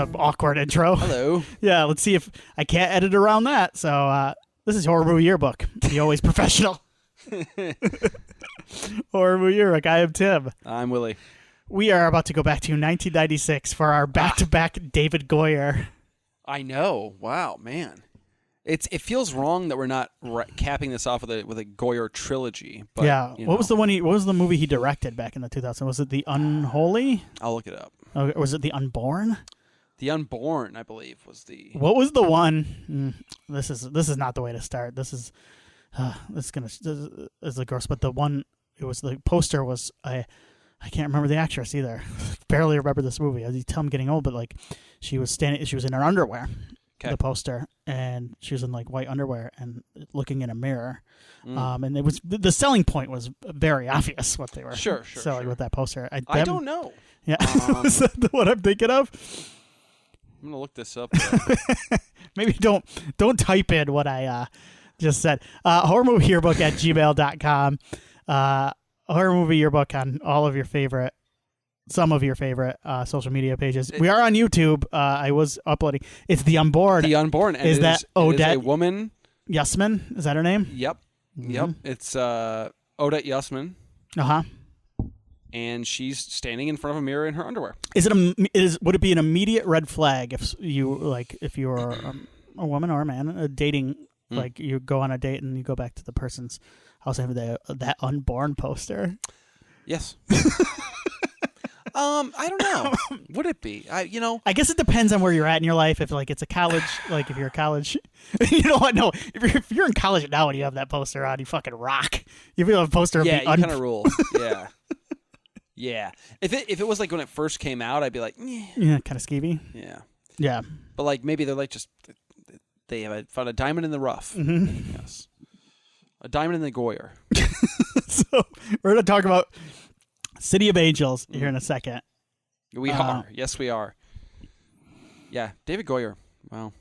an awkward intro. Hello. Yeah, let's see if I can't edit around that. So this is Horror Movie Yearbook, the always professional Horror Movie Yearbook. I am Tim. I'm Willie. We are about to go back to 1996 for our back-to-back David Goyer. I know. Wow, man. It feels wrong that we're not capping this off with a Goyer trilogy. But, yeah. What was the movie he directed back in the 2000s? Was it The Unholy? I'll look it up. Or was it The Unborn? The Unborn, I believe, was the. What was the one? This is not the way to start. This is gross. But the one, it was the poster was I can't remember the actress either. Barely remember this movie. You tell I'm getting old, but like she was in her underwear. Okay. The poster, and she was in like white underwear and looking in a mirror. And it was the selling point was very obvious what they were selling with that poster. I don't know. Yeah, is that what I'm thinking of? I'm gonna look this up. Maybe don't type in what I just said. Horror Movie Yearbook at gmail.com. Horror Movie Yearbook on all of your favorite. Some of your favorite social media pages. We are on YouTube. I was uploading. It's The Unborn. The Unborn. And is that Odette? Is a woman. Yasmin? Is that her name? Yep. Mm-hmm. Yep. It's Odette Yasmin. Uh-huh. And she's standing in front of a mirror in her underwear. Would it be an immediate red flag if you were a woman or a man dating, like you go on a date and you go back to the person's house and have that Unborn poster? Yes. I don't know. Would it be? I guess it depends on where you're at in your life. If like it's a college, like if you're a college, you know what? No, if you're in college now and you have that poster on, you fucking rock. You have a poster. Yeah, you kind of rule. Yeah, yeah. If it was like when it first came out, I'd be like, yeah, kind of skeevy. Yeah. But like maybe they're like they have found a diamond in the rough. Mm-hmm. Yes, a diamond in the Goyer. So we're gonna talk about City of Angels here in a second. We are. Yes, we are. Yeah, David Goyer. Wow.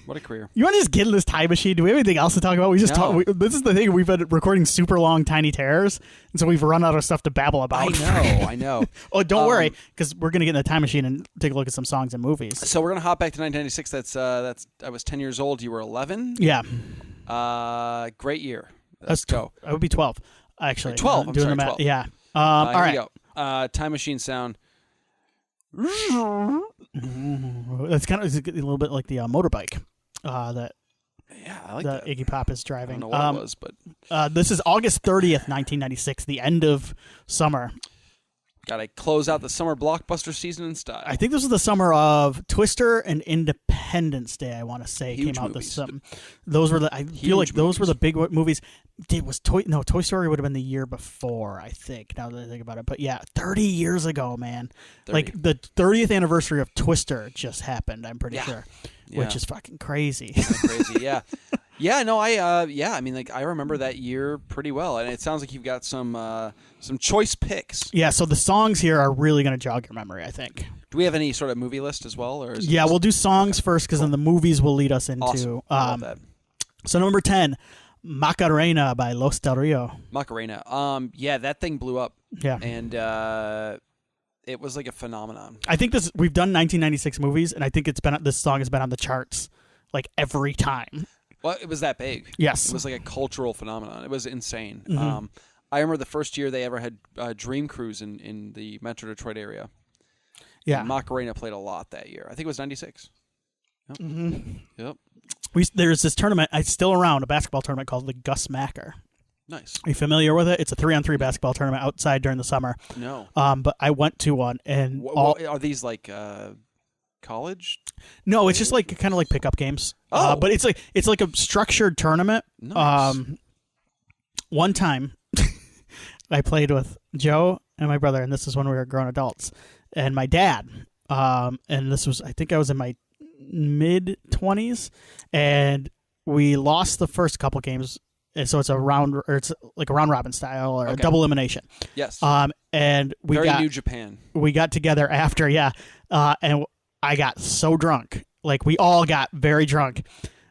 What a career. You want to just get in this time machine? Do we have anything else to talk about? This is the thing. We've been recording super long Tiny Terrors, and so we've run out of stuff to babble about. I know. Oh, don't worry, because we're going to get in the time machine and take a look at some songs and movies. So we're going to hop back to 1996. I was 10 years old. You were 11? Yeah. Great year. Let's go. I would be 12, actually. 12. I'm sorry, 12. Yeah. All right. Here we go. Time machine sound. It's kind of a little bit like the motorbike that I like that. Iggy Pop is driving. I don't know what it was, but this is August 30th, 1996, the end of summer. Got to close out the summer blockbuster season in style. I think this was the summer of Twister and Independence Day. I want to say Huge came out movies. this summer. Those were I feel like those were the big movies. Toy Story would have been the year before, I think. Now that I think about it, but yeah, 30 years ago, man. 30. Like the 30th anniversary of Twister just happened. I'm pretty sure, which is fucking crazy. Crazy, yeah. Yeah, no, I mean, like I remember that year pretty well, and it sounds like you've got some choice picks. Yeah, so the songs here are really going to jog your memory, I think. Do we have any sort of movie list as well, or we'll do songs first because then the movies will lead us into. Awesome. I love that. So number 10, Macarena by Los Del Rio. Macarena, that thing blew up. Yeah, and it was like a phenomenon. I think we've done 1996 movies, and I think this song has been on the charts like every time. Well, it was that big. Yes. It was like a cultural phenomenon. It was insane. Mm-hmm. I remember the first year they ever had Dream Cruise in the Metro Detroit area. Yeah. And Macarena played a lot that year. I think it was 96. Yep. Mm-hmm. Yep. There's this tournament, it's still around, a basketball tournament called the Gus Macker. Nice. Are you familiar with it? It's a 3-on-3 basketball tournament outside during the summer. No. But I went to one. And are these like... college? No, it's just like kind of like pickup games. Oh, but it's like a structured tournament. Nice. One time, I played with Joe and my brother, and this is when we were grown adults, and my dad. And this was, I think I was in my mid-20s, and we lost the first couple games. And so it's like a round robin style or a double elimination. Yes. And we Very New Japan. We got together after, and I got so drunk. Like, we all got very drunk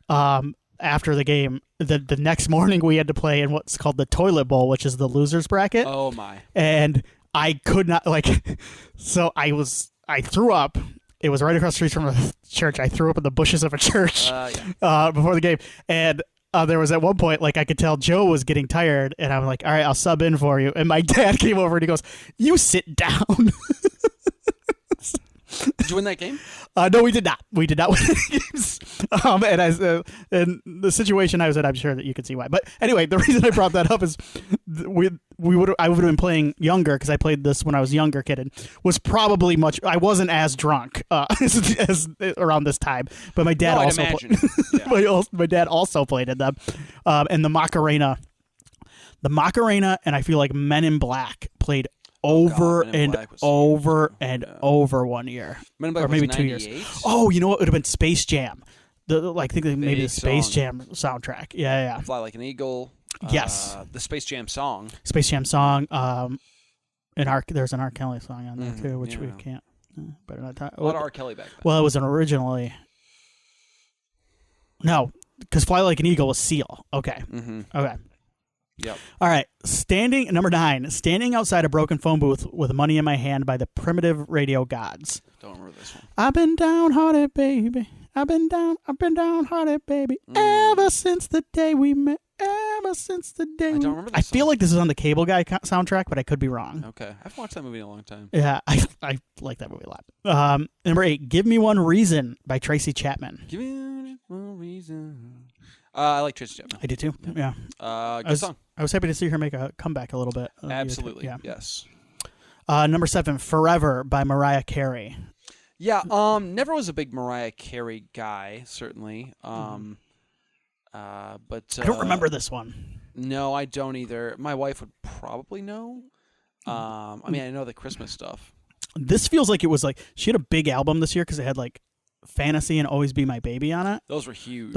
after the game. The next morning, we had to play in what's called the toilet bowl, which is the loser's bracket. Oh, my. And I could not, so I threw up, It was right across the street from a church. I threw up in the bushes of a church before the game. And there was at one point, like, I could tell Joe was getting tired, and I'm like, all right, I'll sub in for you. And my dad came over, and he goes, you sit down. Did you win that game? No, we did not. We did not win any games. And the situation I was in, I'm sure that you could see why. But anyway, the reason I brought that up is I would have been playing younger, because I played this when I was a younger kid, and was probably I wasn't as drunk as around this time. But my dad my dad also played in them. And the Macarena, and I feel like Men in Black played over one year, Men in Black or maybe was 2 98? years. Oh, you know what? It would have been Space Jam. I think maybe the Space song. Jam soundtrack. Yeah. Fly Like an Eagle. Yes. The Space Jam song. There's an R. Kelly song on there too, which we can't. Better not talk. A lot of R. Kelly back then. Well, it was originally. No, because Fly Like an Eagle was Seal. Okay. Mm-hmm. Okay. Yep. All right. Number 9, standing outside a broken phone booth with money in my hand by the Primitive Radio Gods. Don't remember this one. I've been downhearted, baby. I've been downhearted, baby. Ever since the day we met. Ever since the day. I don't remember this I feel song. like this is on the Cable Guy soundtrack, but I could be wrong. Okay. I haven't watched that movie in a long time. Yeah, I like that movie a lot. Number 8, Give Me One Reason by Tracy Chapman. Give me one reason. I like Tracy Chapman. I did too. Yeah. Good song. I was happy to see her make a comeback a little bit. Absolutely. Yeah. Yes. Number 7, Forever by Mariah Carey. Yeah. Never was a big Mariah Carey guy, certainly. But I don't remember this one. No, I don't either. My wife would probably know. I mean, I know the Christmas stuff. This feels like it was like she had a big album this year because it had like Fantasy and Always Be My Baby on it. Those were huge.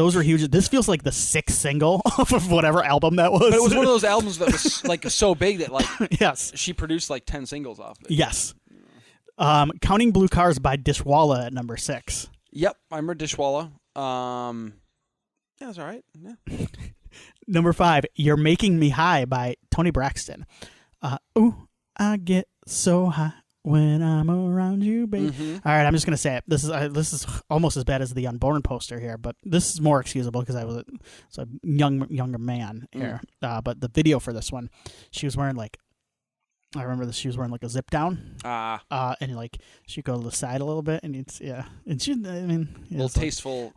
This feels like the 6th single off of whatever album that was. But it was one of those albums that was like so big that like yes, she produced like 10 singles off it. Yes. Counting Blue Cars by Dishwalla at number 6. Yep, I remember Dishwalla. Yeah, it's all right. Yeah. Number 5, You're Making Me High by Toni Braxton. Ooh, I get so high when I'm around you, baby. Mm-hmm. All right, I'm just gonna say it. This is almost as bad as the Unborn poster here, but this is more excusable because I was a younger man here. But the video for this one, she was wearing like, I remember this. She was wearing like a zip down, and like she'd go to the side a little bit, and and she, I mean, a little tasteful,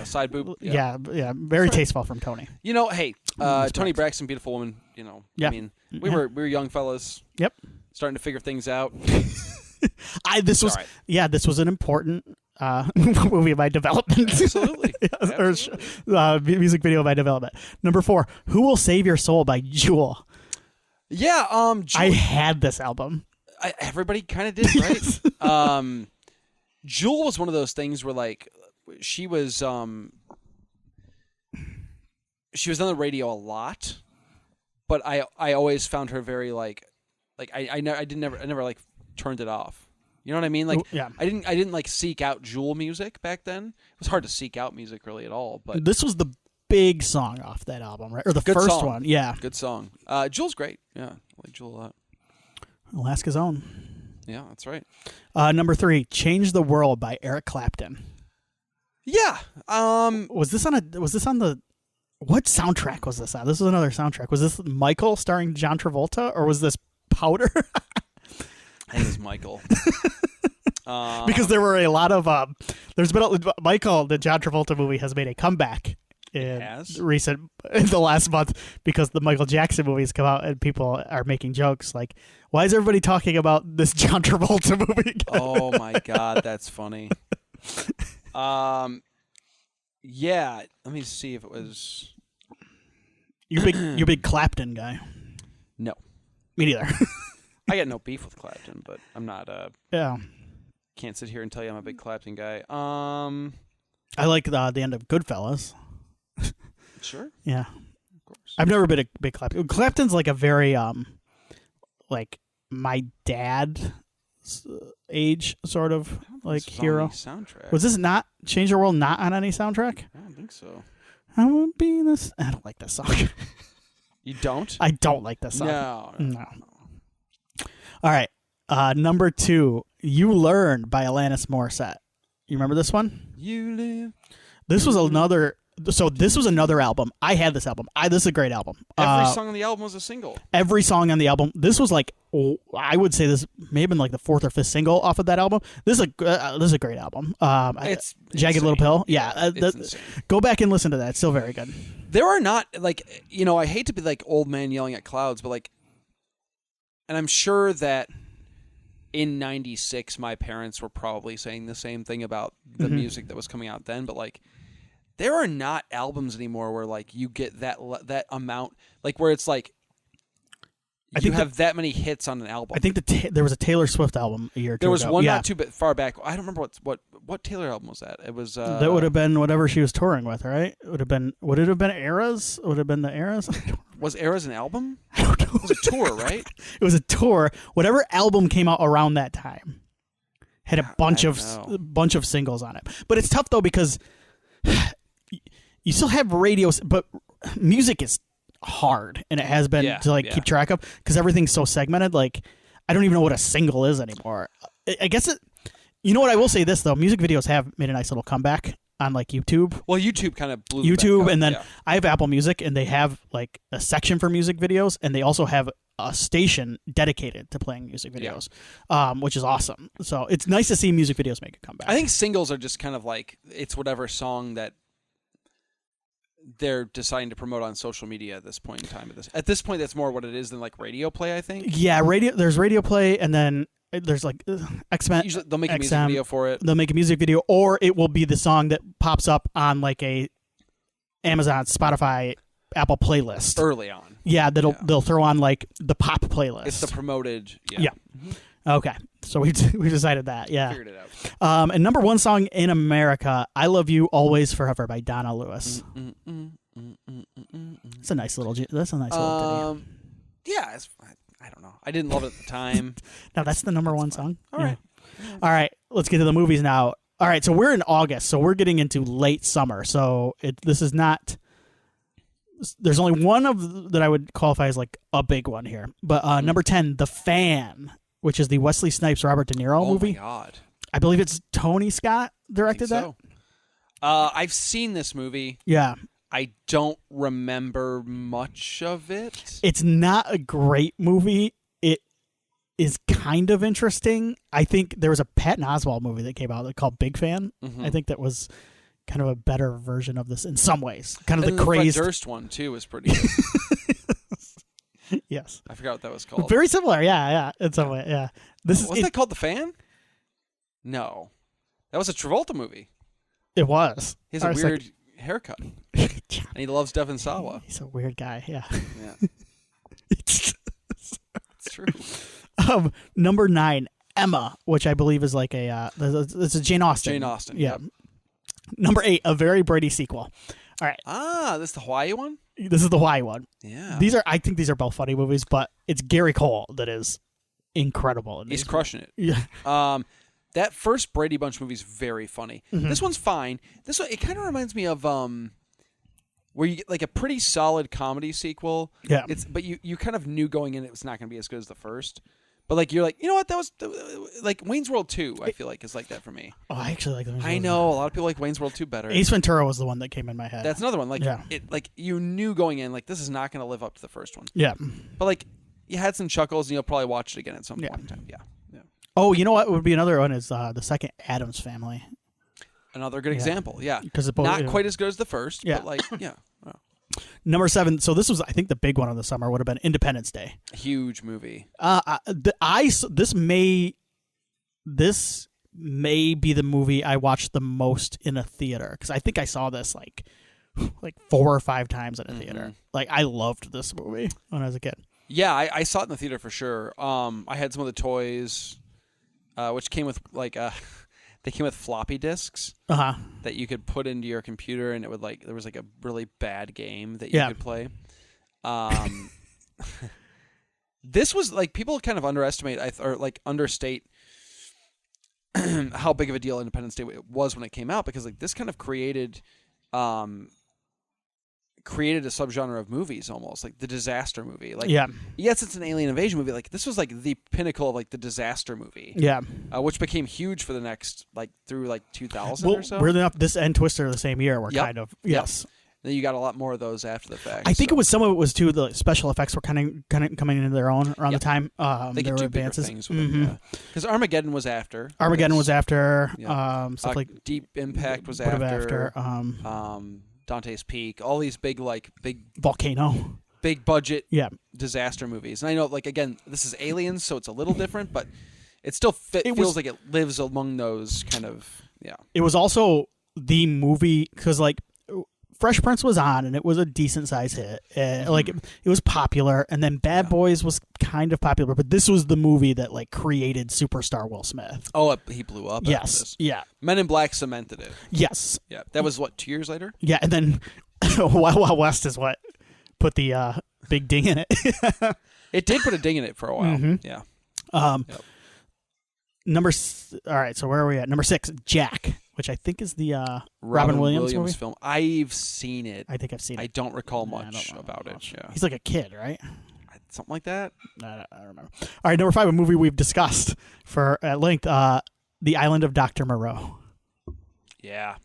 side boob. Yeah, very tasteful from Toni. You know, hey, Toni Braxton, beautiful woman. You know, I mean, we were young fellas. Yep. Starting to figure things out. This was an important movie of my development. Absolutely. Or music video of my development. Number 4, Who Will Save Your Soul by Jewel. Yeah, Jewel, I had this album. Everybody kind of did, right? Jewel was one of those things where like she was on the radio a lot, but I always found her very like I never like turned it off. You know what I mean? Like I didn't like seek out Jewel music back then. It was hard to seek out music really at all. But this was the big song off that album, right? Or the first song. one. Yeah. Good song. Jewel's great. Yeah, I like Jewel a lot. Alaska's Own. Yeah, that's right. Number 3, Change the World by Eric Clapton. Yeah. Was this on the what soundtrack was this on? This was another soundtrack. Was this Michael starring John Travolta, or was this Powder? I think it was Michael. Because there were a lot of Michael, the John Travolta movie, has made a comeback in the last month because the Michael Jackson movies come out and people are making jokes like, why is everybody talking about this John Travolta movie again? Oh my God, that's funny. Yeah, let me see if it was. You big Clapton guy. No. Me neither. I got no beef with Clapton, but I'm not. Yeah. Can't sit here and tell you I'm a big Clapton guy. I like the end of Goodfellas. Sure. Yeah. Of course. I've never been a big Clapton. Clapton's like a very like my dad age sort of like hero. Soundtrack. Was this not Change the World not on any soundtrack? I don't think so. I won't be this. I don't like this song. You don't? I don't like this song. No. All right. Number 2, You Learn by Alanis Morissette. You remember this one? You live. This was another. So this was another album. I had this album. This is a great album. Every song on the album was a single. Every song on the album. This was like, I would say this may have been like the 4th or 5th single off of that album. This is a great album. It's Jagged insane. Little Pill. Yeah, it's go back and listen to that. It's still very good. There are not like I hate to be like old man yelling at clouds, but like, and I'm sure that in '96 my parents were probably saying the same thing about the music that was coming out then, but like. There are not albums anymore where like you get that amount, like where it's like you have that many hits on an album. I think there was a Taylor Swift album a year or two There was ago. one not too far back. I don't remember what Taylor album was that. It was that would have been whatever she was touring with, right? Would it have been Eras? Would it have been the Eras? Was Eras an album? I don't know. It was a tour, right? It was a tour. Whatever album came out around that time had a bunch of singles on it. But it's tough though because you still have radios, but music is hard, and it has been to keep track of because everything's so segmented. Like, I don't even know what a single is anymore. I guess it. You know what? I will say this though: music videos have made a nice little comeback on like YouTube. Well, YouTube kind of blew YouTube, back up, and then I have Apple Music, and they have like a section for music videos, and they also have a station dedicated to playing music videos, which is awesome. So it's nice to see music videos make a comeback. I think singles are just kind of like it's whatever song that they're deciding to promote on social media at this point in time. At this point, that's more what it is than like radio play, I think. Yeah, there's radio play, and then there's like X-Men. Usually they'll make a music video for it. They'll make a music video, or it will be the song that pops up on like a Amazon, Spotify, Apple playlist early on. Yeah, they'll throw on like the pop playlist. It's the promoted. Yeah. Mm-hmm. Okay, so we decided that. Yeah, figured it out. And number one song in America, "I Love You Always Forever" by Donna Lewis. It's a nice little. That's a nice little ditty. Yeah, I don't know. I didn't love it at the time. No, that's the number one song. All right. All right, let's get to the movies now. All right, so we're in August, so we're getting into late summer. So this is not. There's only one that I would qualify as like a big one here. But number 10, The Fan, which is the Wesley Snipes Robert De Niro movie. Oh my God! I believe it's Tony Scott directed that. So. I've seen this movie. Yeah. I don't remember much of it. It's not a great movie. It is kind of interesting. I think there was a Patton Oswalt movie that came out called Big Fan. I think that was kind of a better version of this in some ways. Kind of the crazed. The Fred Durst one too was pretty good. Yes. I forgot what that was called. Very similar. Yeah. In some way. Yeah. Wasn't that called The Fan? No. That was a Travolta movie. It was. He has a weird haircut. And he loves Devon Sawa. He's a weird guy. Yeah. It's true. Number 9, Emma, which I believe is like it's a Jane Austen. Jane Austen. Yeah. Number 8, A Very Brady Sequel. All right. This is the Hawaii one? This is the Hawaii one. Yeah. I think these are both funny movies, but it's Gary Cole that is incredible. He's crushing it. Yeah. That first Brady Bunch movie is very funny. This one's fine. This one, it kind of reminds me of where you get like a pretty solid comedy sequel. Yeah. But you kind of knew going in it was not going to be as good as the first. But like you're like, you know what? That was like Wayne's World 2. I feel like is like that for me. Oh, I actually like that. I know a lot of people like Wayne's World 2 better. Ace Ventura was the one that came in my head. That's another one. Like like you knew going in like this is not going to live up to the first one. Yeah. But like you had some chuckles and you'll probably watch it again at some point in time. Yeah. Oh, you know what would be another one is the second Addams Family. Another good example. Yeah. Because not quite as good as the first. Yeah. But like Number 7. So this was, I think, the big one of the summer would have been Independence Day. A huge movie. This may be the movie I watched the most in a theater because I think I saw this like 4 or 5 times in a theater. Like I loved this movie when I was a kid. Yeah, I saw it in the theater for sure. I had some of the toys, which came with like they came with floppy disks that you could put into your computer, and it would there was like a really bad game that you could play. This was like people kind of underestimate or like understate how big of a deal Independence Day was when it came out because like this kind of created created a subgenre of movies almost, like the disaster movie. Like, yeah. Yes, it's an alien invasion movie. Like, this was like the pinnacle of like the disaster movie. Yeah. Which became huge for the next, like, through like 2000 well, or so. Weirdly enough, this and Twister the same year were Yep. kind of, yes. Yep. Then you got a lot more of those after the fact. I think it was some of it was too, the special effects were kind of coming into their own around the time. They there could were do bigger advances. things with it, yeah. Because Armageddon was after. Armageddon was after. Yeah. Stuff like Deep Impact was would have after. after. Dante's Peak. All these big Volcano. big budget Yeah. disaster movies. And I know, like, again, this is Aliens, so it's a little different, but it still feels like it lives among those kind of, yeah. It was also the movie, because, like, Fresh Prince was on, and it was a decent-sized hit. Like, it was popular, and then Bad Boys was kind of popular, but this was the movie that, like, created superstar Will Smith. Oh, he blew up after this. Yeah. Men in Black cemented it. Yes. Yeah. That was, 2 years later? Yeah, and then Wild Wild West is what put the big ding in it. It did put a ding in it for a while. Mm-hmm. Yeah. All right, so where are we at? Number 6, Jack, which I think is the Robin Williams movie. Film. I've seen it. I think I've seen it. I don't recall much about it. Yeah. He's like a kid, right? Something like that. I don't remember. All right, number 5, a movie we've discussed for at length, The Island of Dr. Moreau. Yeah.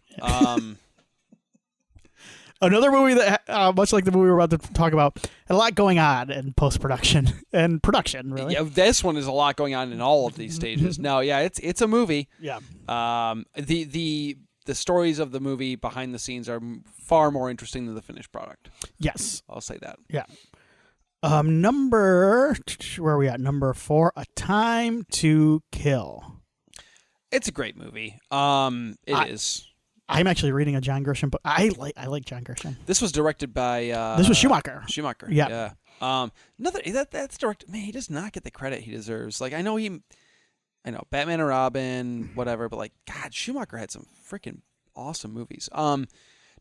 Another movie that, much like the movie we're about to talk about, had a lot going on in post-production and production, really. Yeah, this one is a lot going on in all of these stages. No, yeah, it's a movie. Yeah. The stories of the movie behind the scenes are far more interesting than the finished product. Yes. I'll say that. Yeah. Where are we at? Number 4, A Time to Kill. It's a great movie. It is. I'm actually reading a John Grisham book. I like John Grisham. This was directed by this was Schumacher. Yeah. That's directed. Man, he does not get the credit he deserves. Like, I know Batman and Robin, whatever, but, like, God, Schumacher had some freaking awesome movies. Time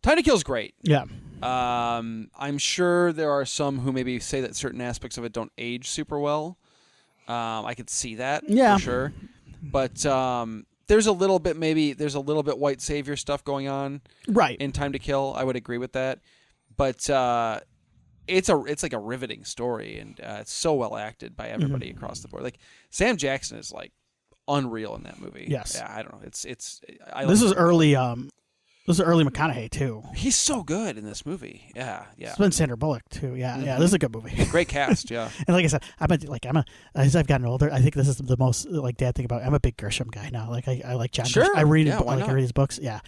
to Kill is great. Yeah. I'm sure there are some who maybe say that certain aspects of it don't age super well. I could see that for sure. But there's a little bit white savior stuff going on, right, in Time to Kill. I would agree with that, but it's like a riveting story, and it's so well acted by everybody across the board. Like, Sam Jackson is, like, unreal in that movie. Yes, yeah, I don't know. This is early. This is early McConaughey too. He's so good in this movie. Yeah. It's been Sandra Bullock too. Yeah. This is a good movie. Great cast. Yeah. And like I said, as I've gotten older, I think this is the most, like, dad thing about it. I'm a big Grisham guy now. Like, I like John. Sure. Grisham. I read his books. Yeah.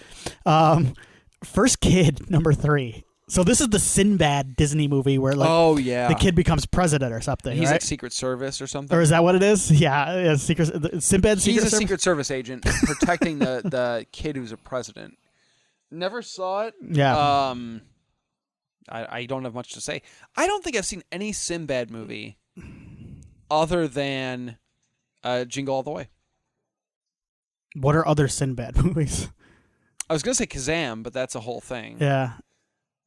First Kid, number 3. So this is the Sinbad Disney movie where, like, the kid becomes president or something. He's right? like Secret Service or something. Or is that what it is? Yeah. Sinbad. He's a Secret Service agent protecting the kid who's a president. Never saw it. Yeah. I don't have much to say. I don't think I've seen any Sinbad movie other than Jingle All the Way. What are other Sinbad movies? I was going to say Kazam, but that's a whole thing. Yeah.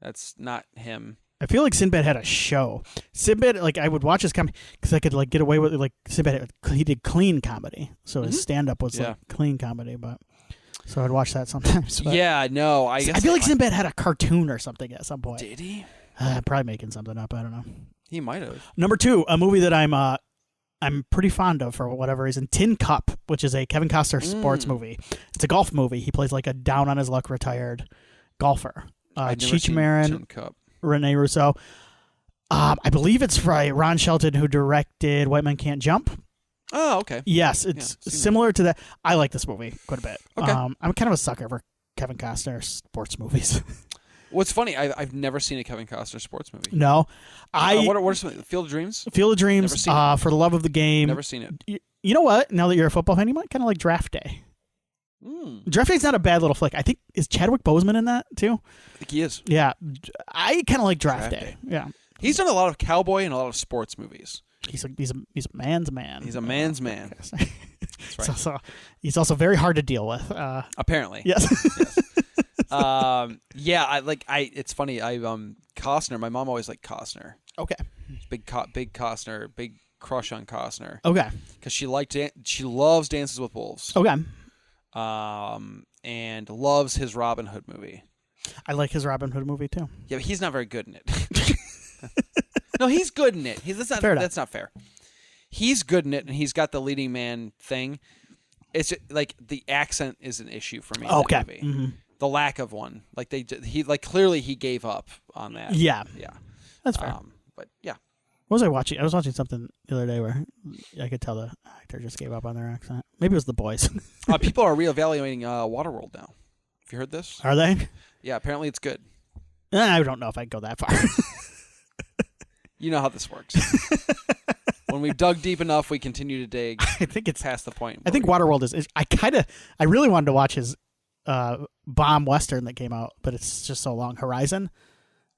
That's not him. I feel like Sinbad had a show. Sinbad, like, I would watch his comedy because I could, like, get away with it. Like, Sinbad, he did clean comedy. So his stand-up was, like, clean comedy, but... So I'd watch that sometimes. Yeah, no, I guess... I feel like Sinbad had a cartoon or something at some point. Did he? Probably making something up. I don't know. He might have. Number 2, a movie that I'm pretty fond of for whatever reason. Tin Cup, which is a Kevin Costner sports movie. It's a golf movie. He plays, like, a down-on-his-luck retired golfer. Cheech Marin, Rene Russo. I believe it's by Ron Shelton, who directed White Men Can't Jump. Oh, okay. Yes, it's similar to that. I like this movie quite a bit. Okay. I'm kind of a sucker for Kevin Costner sports movies. What's funny, I've never seen a Kevin Costner sports movie. No. What are some? Field of Dreams? Field of Dreams, For the Love of the Game. Never seen it. You know what? Now that you're a football fan, you might kind of like Draft Day. Draft Day's not a bad little flick. I think, is Chadwick Boseman in that too? I think he is. Yeah. I kind of like Draft Day. Yeah. He's done a lot of cowboy and a lot of sports movies. He's a man's man. He's a man's man. That's right. He's also very hard to deal with. Apparently. Yes. It's funny. Costner. My mom always liked Costner. Okay. Big Costner. Big crush on Costner. Okay. Because she loves Dances with Wolves. Okay. And loves his Robin Hood movie. I like his Robin Hood movie too. Yeah, but he's not very good in it. No, he's good in it. That's not fair. He's good in it, and he's got the leading man thing. It's like the accent is an issue for me. Okay. In the movie. Mm-hmm. The lack of one. Like clearly he gave up on that. Yeah. Yeah. That's fair. But yeah. What was I watching? I was watching something the other day where I could tell the actor just gave up on their accent. Maybe it was The Boys. People are reevaluating Waterworld now. Have you heard this? Are they? Yeah, apparently it's good. I don't know if I'd go that far. You know how this works. When we've dug deep enough, we continue to dig. I think it's past the point. I think Waterworld is I really wanted to watch his bomb Western that came out, but it's just so long. Horizon.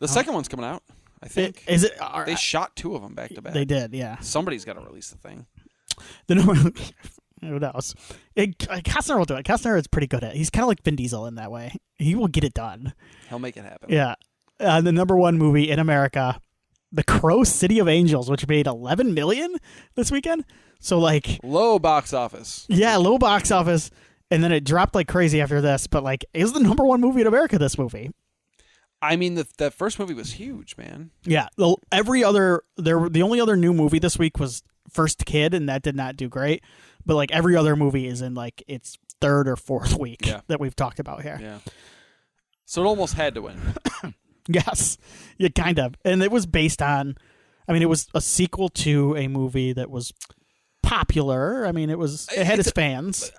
The second one's coming out, I think. Is it? They shot 2 of them back to back. They did, yeah. Somebody's got to release the thing. Who knows? Costner will do it. Costner is pretty good at it. He's kind of like Vin Diesel in that way. He will get it done. He'll make it happen. Yeah. The number 1 movie in America, The Crow City of Angels, which made $11 million this weekend. So like low box office. Yeah, low box office. And then it dropped like crazy after this. But like, it was the number 1 movie in America, this movie. I mean, the first movie was huge, man. Yeah. The only other new movie this week was First Kid, and that did not do great. But like every other movie is in like its 3rd or 4th week that we've talked about here. Yeah. So it almost had to win. Yes. Yeah, kind of. And it was based on, it was a sequel to a movie that was popular. It had its fans.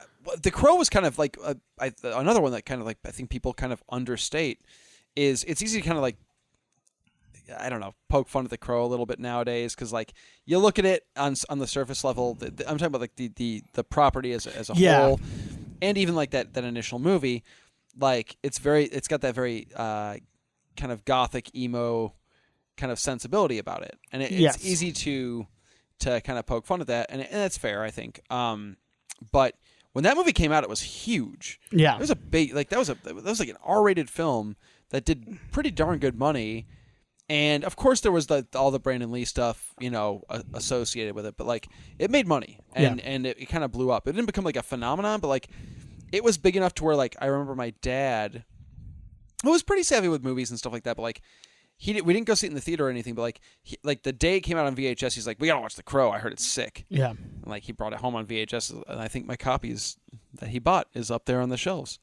The Crow was kind of like another one that kind of like I think people kind of understate is it's easy to kind of like, I don't know, poke fun at The Crow a little bit nowadays because like you look at it on the surface level. I'm talking about like the property as a whole, and even like that initial movie, like it's got that very kind of gothic emo kind of sensibility about it, and it's easy to kind of poke fun at that, and that's fair, I think. But when that movie came out, it was huge. Yeah, it was a big that was like an R-rated film that did pretty darn good money. And of course, there was all the Brandon Lee stuff, associated with it. But like, it made money, and it kind of blew up. It didn't become like a phenomenon, but like, it was big enough to where like I remember my dad, who was pretty savvy with movies and stuff like that. But like, we didn't go see it in the theater or anything. But like the day it came out on VHS, he's like, "We gotta watch The Crow. I heard it's sick." Yeah. And like he brought it home on VHS, and I think my copies that he bought is up there on the shelves.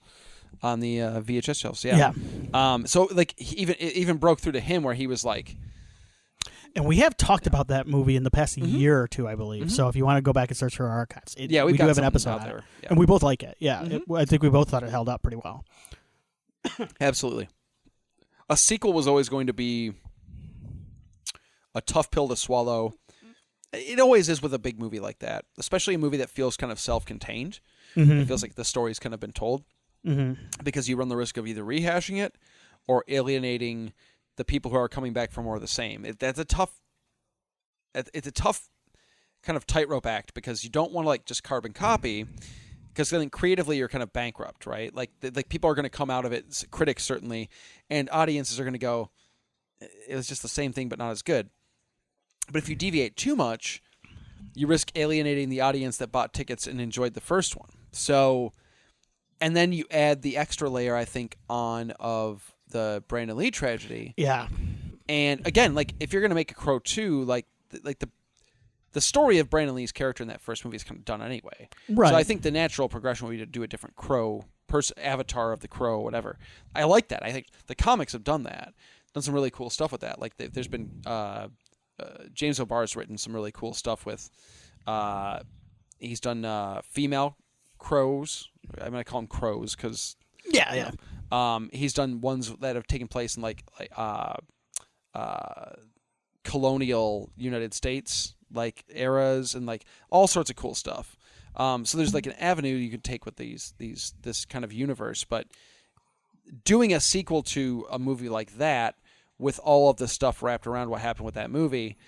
On the VHS shelves, yeah. So like, it even broke through to him where he was like, and we have talked about that movie in the past year or two, I believe. So if you want to go back and search for our archives, we do have an episode out there, and we both like it. Yeah, I think we both thought it held up pretty well. Absolutely. A sequel was always going to be a tough pill to swallow. It always is with a big movie like that, especially a movie that feels kind of self-contained. It feels like the story's kind of been told. Because you run the risk of either rehashing it or alienating the people who are coming back for more of the same. It's a tough kind of tightrope act because you don't want to like just carbon copy because then creatively you're kind of bankrupt, right? Like people are going to come out of it, critics certainly, and audiences are going to go, it was just the same thing but not as good. But if you deviate too much, you risk alienating the audience that bought tickets and enjoyed the first one. So... And then you add the extra layer, I think, on of the Brandon Lee tragedy. Yeah. And again, like if you're going to make a Crow 2, like the story of Brandon Lee's character in that first movie is kind of done anyway. Right. So I think the natural progression would be to do a different Crow avatar of the Crow, whatever. I like that. I think the comics have done that, done some really cool stuff with that. Like there's been James O'Barr's written some really cool stuff with. He's done female Crows. I'm gonna call them Crows because he's done ones that have taken place in like colonial United States like eras and like all sorts of cool stuff. So there's like an avenue you could take with this kind of universe, but doing a sequel to a movie like that with all of the stuff wrapped around what happened with that movie,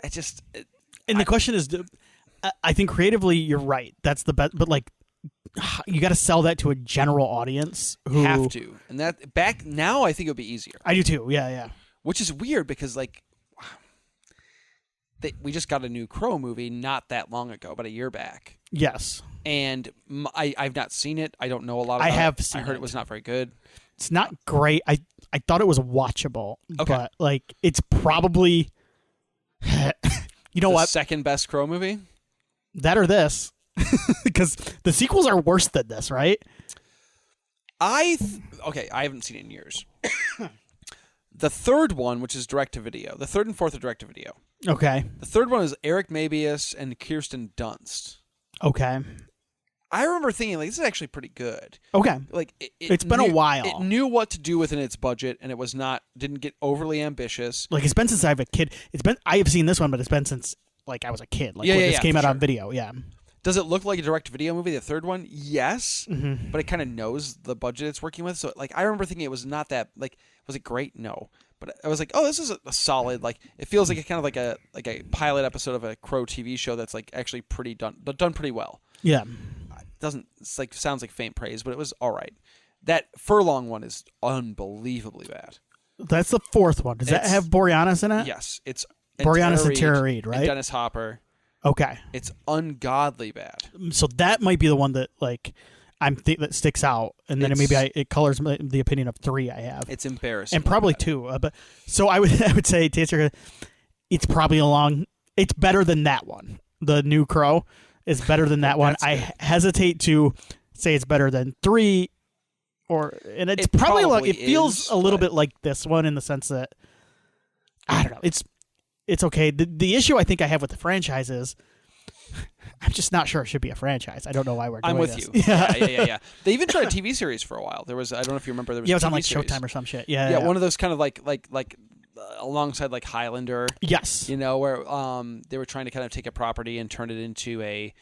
the question is, I think creatively you're right. That's the best, but like. You got to sell that to a general audience who have to, and that back now I think it'll be easier. I do too. Yeah. Which is weird because like we just got a new Crow movie not that long ago, about a year back. Yes, and I've not seen it. I don't know a lot about it. I have seen I heard it was not very good. It's not great. I thought it was watchable, Okay. but it's probably you know what? Second best Crow movie? That or this. Because the sequels are worse than this, right? I haven't seen it in years. The third one, which is direct-to-video. The third and fourth are direct-to-video. Okay. The third one is Eric Mabius and Kirsten Dunst. Okay. I remember thinking, this is actually pretty good. Okay. It's been a while. It knew what to do within its budget, and it didn't get overly ambitious. It's been since I have a kid. I have seen this one, but it's been since I was a kid. When this came out on video. Yeah. Does it look like a direct-to-video movie, the third one? Yes. Mm-hmm. But it kind of knows the budget it's working with. So, I remember thinking it was not that, was it great? No. But I was like, oh, this is a solid, it feels like a kind of like a pilot episode of a Crow TV show that's, actually pretty done pretty well. Yeah. Sounds like faint praise, but it was all right. That Furlong one is unbelievably bad. That's the fourth one. Does that have Boreanaz in it? Yes. It's Boreanaz and Tara Reid, right? And Dennis Hopper. Okay. It's ungodly bad. So that might be the one that that sticks out, and then it colors the opinion of 3 I have. It's embarrassing, and probably bad. 2. But so I would say to answer, it's probably it's better than that one. The New Crow is better than that one. Good. I hesitate to say it's better than 3, and it's it probably it is, feels a little bit like this one in the sense that I don't know. It's okay. The issue I think I have with the franchise is I'm just not sure it should be a franchise. I don't know why we're doing I'm with this. you. Yeah. They even tried a TV series for a while. There was, I don't know if you remember, there was it was a on TV series. Showtime or some shit. Yeah, Yeah, one of those kind of like alongside Highlander. Yes. Where they were trying to kind of take a property and turn it into a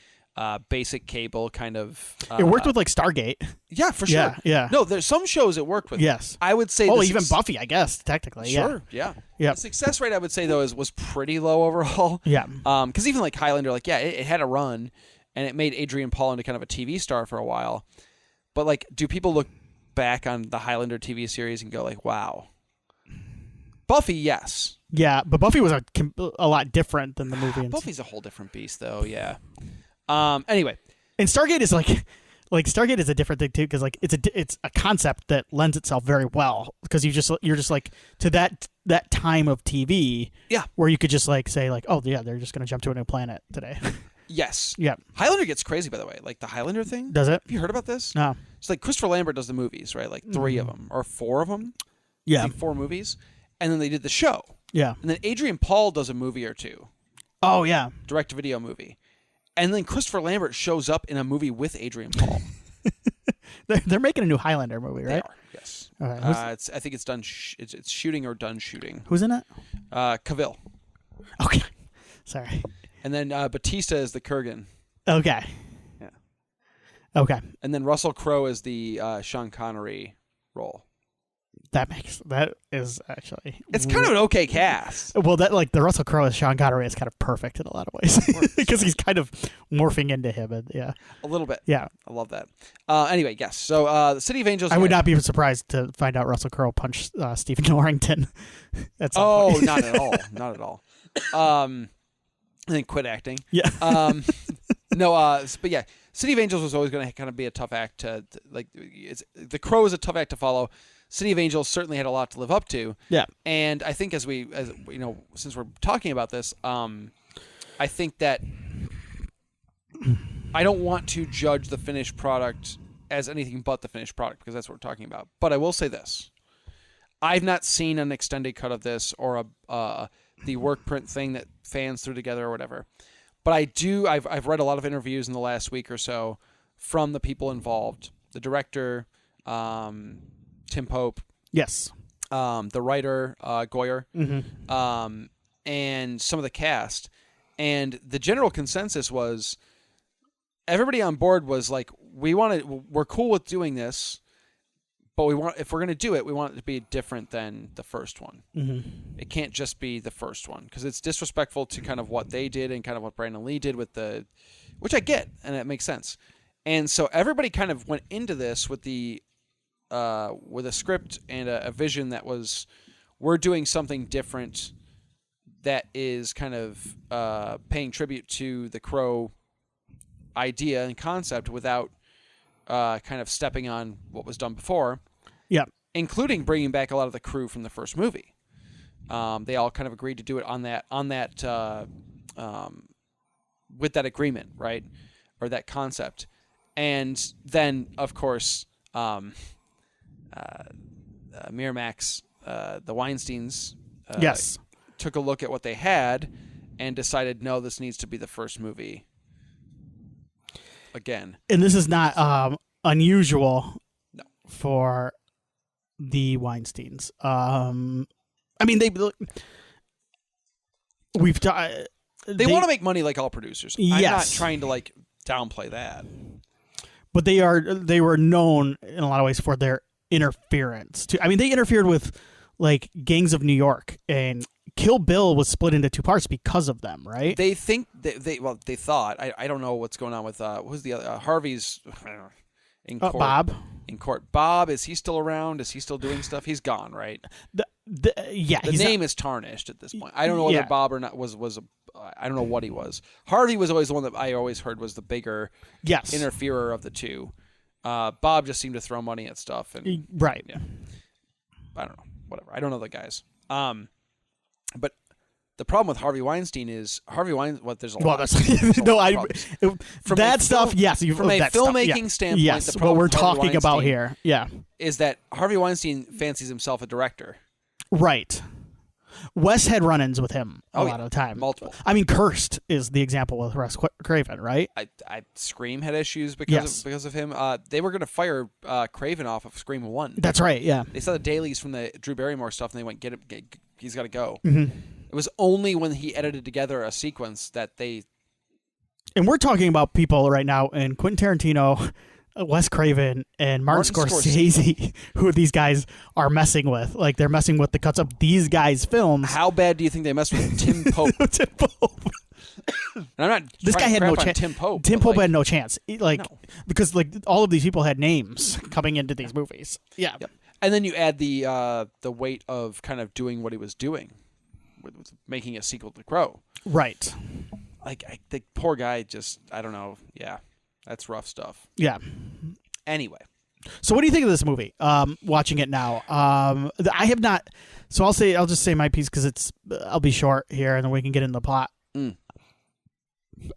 basic cable kind of. It worked with Stargate. Yeah, for sure. Yeah. No, there's some shows it worked with. Yes. I would say. Even Buffy, I guess technically. Sure. Yeah. Yeah. The success rate I would say though was pretty low overall. Yeah. Because even Highlander, it had a run, and it made Adrian Paul into kind of a TV star for a while. But do people look back on the Highlander TV series and go wow? Buffy, yes. Yeah, but Buffy was a lot different than the movie. Buffy's a whole different beast, though. Yeah. Anyway, and Stargate is Stargate is a different thing too, because it's a concept that lends itself very well because you're just to that time of TV. Yeah. Where you could just say oh yeah, they're just gonna jump to a new planet today. Yes. Yeah. Highlander gets crazy, by the way. The Highlander thing. Does it? Have you heard about this? No. It's Christopher Lambert does the movies, right? 3 of them or 4 of them. Yeah. I think 4 movies, and then they did the show. Yeah. And then Adrian Paul does a movie or 2. Oh yeah. Direct-to-video movie. And then Christopher Lambert shows up in a movie with Adrian Paul. They're making a new Highlander movie, right? They are, yes. Okay. I think it's done. It's shooting or done shooting. Who's in it? Cavill. Okay. Sorry. And then Batista is the Kurgan. Okay. Yeah. Okay. And then Russell Crowe is the Sean Connery role. That is actually it's kind of an okay cast. Well, that the Russell Crowe as Sean Connery is kind of perfect in a lot of ways because he's kind of morphing into him. And, yeah, a little bit. Yeah, I love that. Anyway, yes. So the City of Angels. I would not be surprised to find out Russell Crowe punched Stephen Norrington. At some point. Not at all. Not at all. I think quit acting. Yeah. No. But yeah, City of Angels was always going to kind of be a tough act to The Crow is a tough act to follow. City of Angels certainly had a lot to live up to. Yeah. And I think as since we're talking about this, I think that I don't want to judge the finished product as anything but the finished product because that's what we're talking about. But I will say this. I've not seen an extended cut of this or the work print thing that fans threw together or whatever. But I've read a lot of interviews in the last week or so from the people involved, the director, Tim Pope. Yes. The writer, Goyer. Mm-hmm. And some of the cast. And the general consensus was everybody on board was we're cool with doing this, but if we're going to do it, we want it to be different than the first one. Mm-hmm. It can't just be the first one because it's disrespectful to kind of what they did and kind of what Brandon Lee did which I get, and it makes sense. And so everybody kind of went into this with a script and a vision that was, we're doing something different that is kind of paying tribute to the Crow idea and concept without kind of stepping on what was done before. Yeah. including bringing back a lot of the crew from the first movie. They all kind of agreed to do it on that with that agreement, right, or that concept. And then, of course, Miramax, the Weinsteins, yes, took a look at what they had and decided, no, this needs to be the first movie again. And this is not unusual No. for the Weinsteins. I mean, they want to make money like all producers. Yes. I'm not trying to like downplay that. But they were known in a lot of ways for their interference too. I mean, they interfered with like Gangs of New York, and Kill Bill was split into 2 parts because of them, right? They think they thought. I don't know what's going on with who's the other Harvey's in court. Bob. In court. Bob, is he still around? Is he still doing stuff? He's gone, right? The name is tarnished at this point. I don't know whether Bob or not was I don't know what he was. Harvey was always the one that I always heard was the bigger interferer of the two. Bob just seemed to throw money at stuff. And, right. Yeah. I don't know. Whatever. I don't know the guys. But the problem with Harvey Weinstein is there's a lot. From that stuff. Yes, from a filmmaking standpoint. Yes, what we're talking about here. Yeah, is that Harvey Weinstein fancies himself a director. Right. Wes had run-ins with him a lot of the time. Multiple. I mean, Cursed is the example with Wes Craven, right? Scream had issues because of him. They were going to fire Craven off of Scream 1. That's right, yeah. They saw the dailies from the Drew Barrymore stuff, and they went, he's got to go. Mm-hmm. It was only when he edited together a sequence that they... And we're talking about people right now in Quentin Tarantino, Wes Craven, and Martin Scorsese, who these guys are messing with. Like, they're messing with the cuts of these guys' films. How bad do you think they messed with Tim Pope? Tim Pope. And I'm not. This guy had no chance. Tim Pope. Tim Pope had no chance. Because all of these people had names coming into these movies. Yeah. Yep. And then you add the weight of kind of doing what he was doing, with making a sequel to Crow. Right. The poor guy just, I don't know. Yeah. That's rough stuff. Yeah. Anyway. So what do you think of this movie? Watching it now. I have not. So I'll just say my piece because I'll be short here and then we can get into the plot. Mm.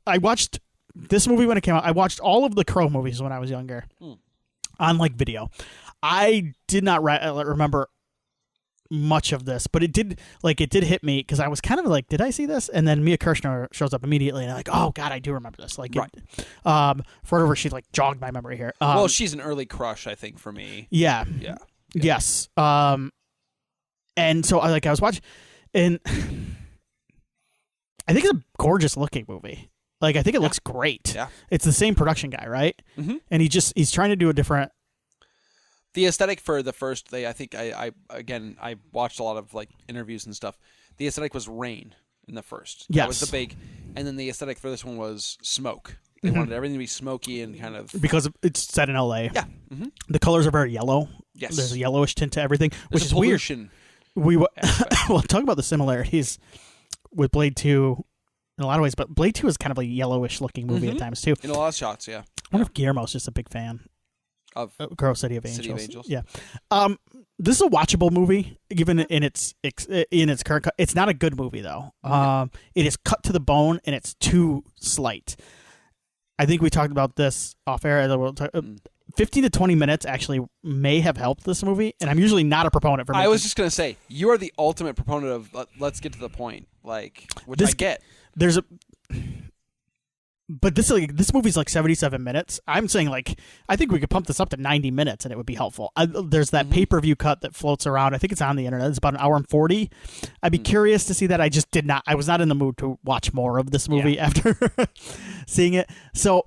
I watched this movie when it came out. I watched all of the Crow movies when I was younger on video. I did not remember much of this, but it did hit me because I was kind of like, did I see this? And then Mia Kirshner shows up immediately, and I'm like, oh god, I do remember this. Right. For whatever, she jogged my memory here. Well, she's an early crush, I think, for me. Yeah. Yes. And so I was watching, and I think it's a gorgeous looking movie. I think it looks great. Yeah. It's the same production guy, right? Mm-hmm. And he's trying to do a different. The aesthetic for the first, I think I watched a lot of interviews and stuff. The aesthetic was rain in the first. Yes. That was the big, and then the aesthetic for this one was smoke. They wanted everything to be smoky and kind of because it's set in LA. Yeah. Mm-hmm. The colors are very yellow. Yes. There's a yellowish tint to everything, which is pollution. Weird. Well, talk about the similarities with Blade 2 in a lot of ways, but Blade 2 is kind of a yellowish looking movie at times too. In a lot of shots, yeah. I wonder if Guillermo's just a big fan of Crow City of Angels. City of Angels. Yeah. This is a watchable movie, given in its current cut. It's not a good movie though. It is cut to the bone and it's too slight. I think we talked about this off air. 15 to 20 minutes actually may have helped this movie, and I'm usually not a proponent for. I was just gonna say you are the ultimate proponent of let's get to the point, which I get. There's a. But this movie's 77 minutes. I'm saying I think we could pump this up to 90 minutes and it would be helpful. There's that pay-per-view cut that floats around. I think it's on the internet. It's about an hour and 40. I'd be curious to see that. I just did not. I was not in the mood to watch more of this movie after seeing it. So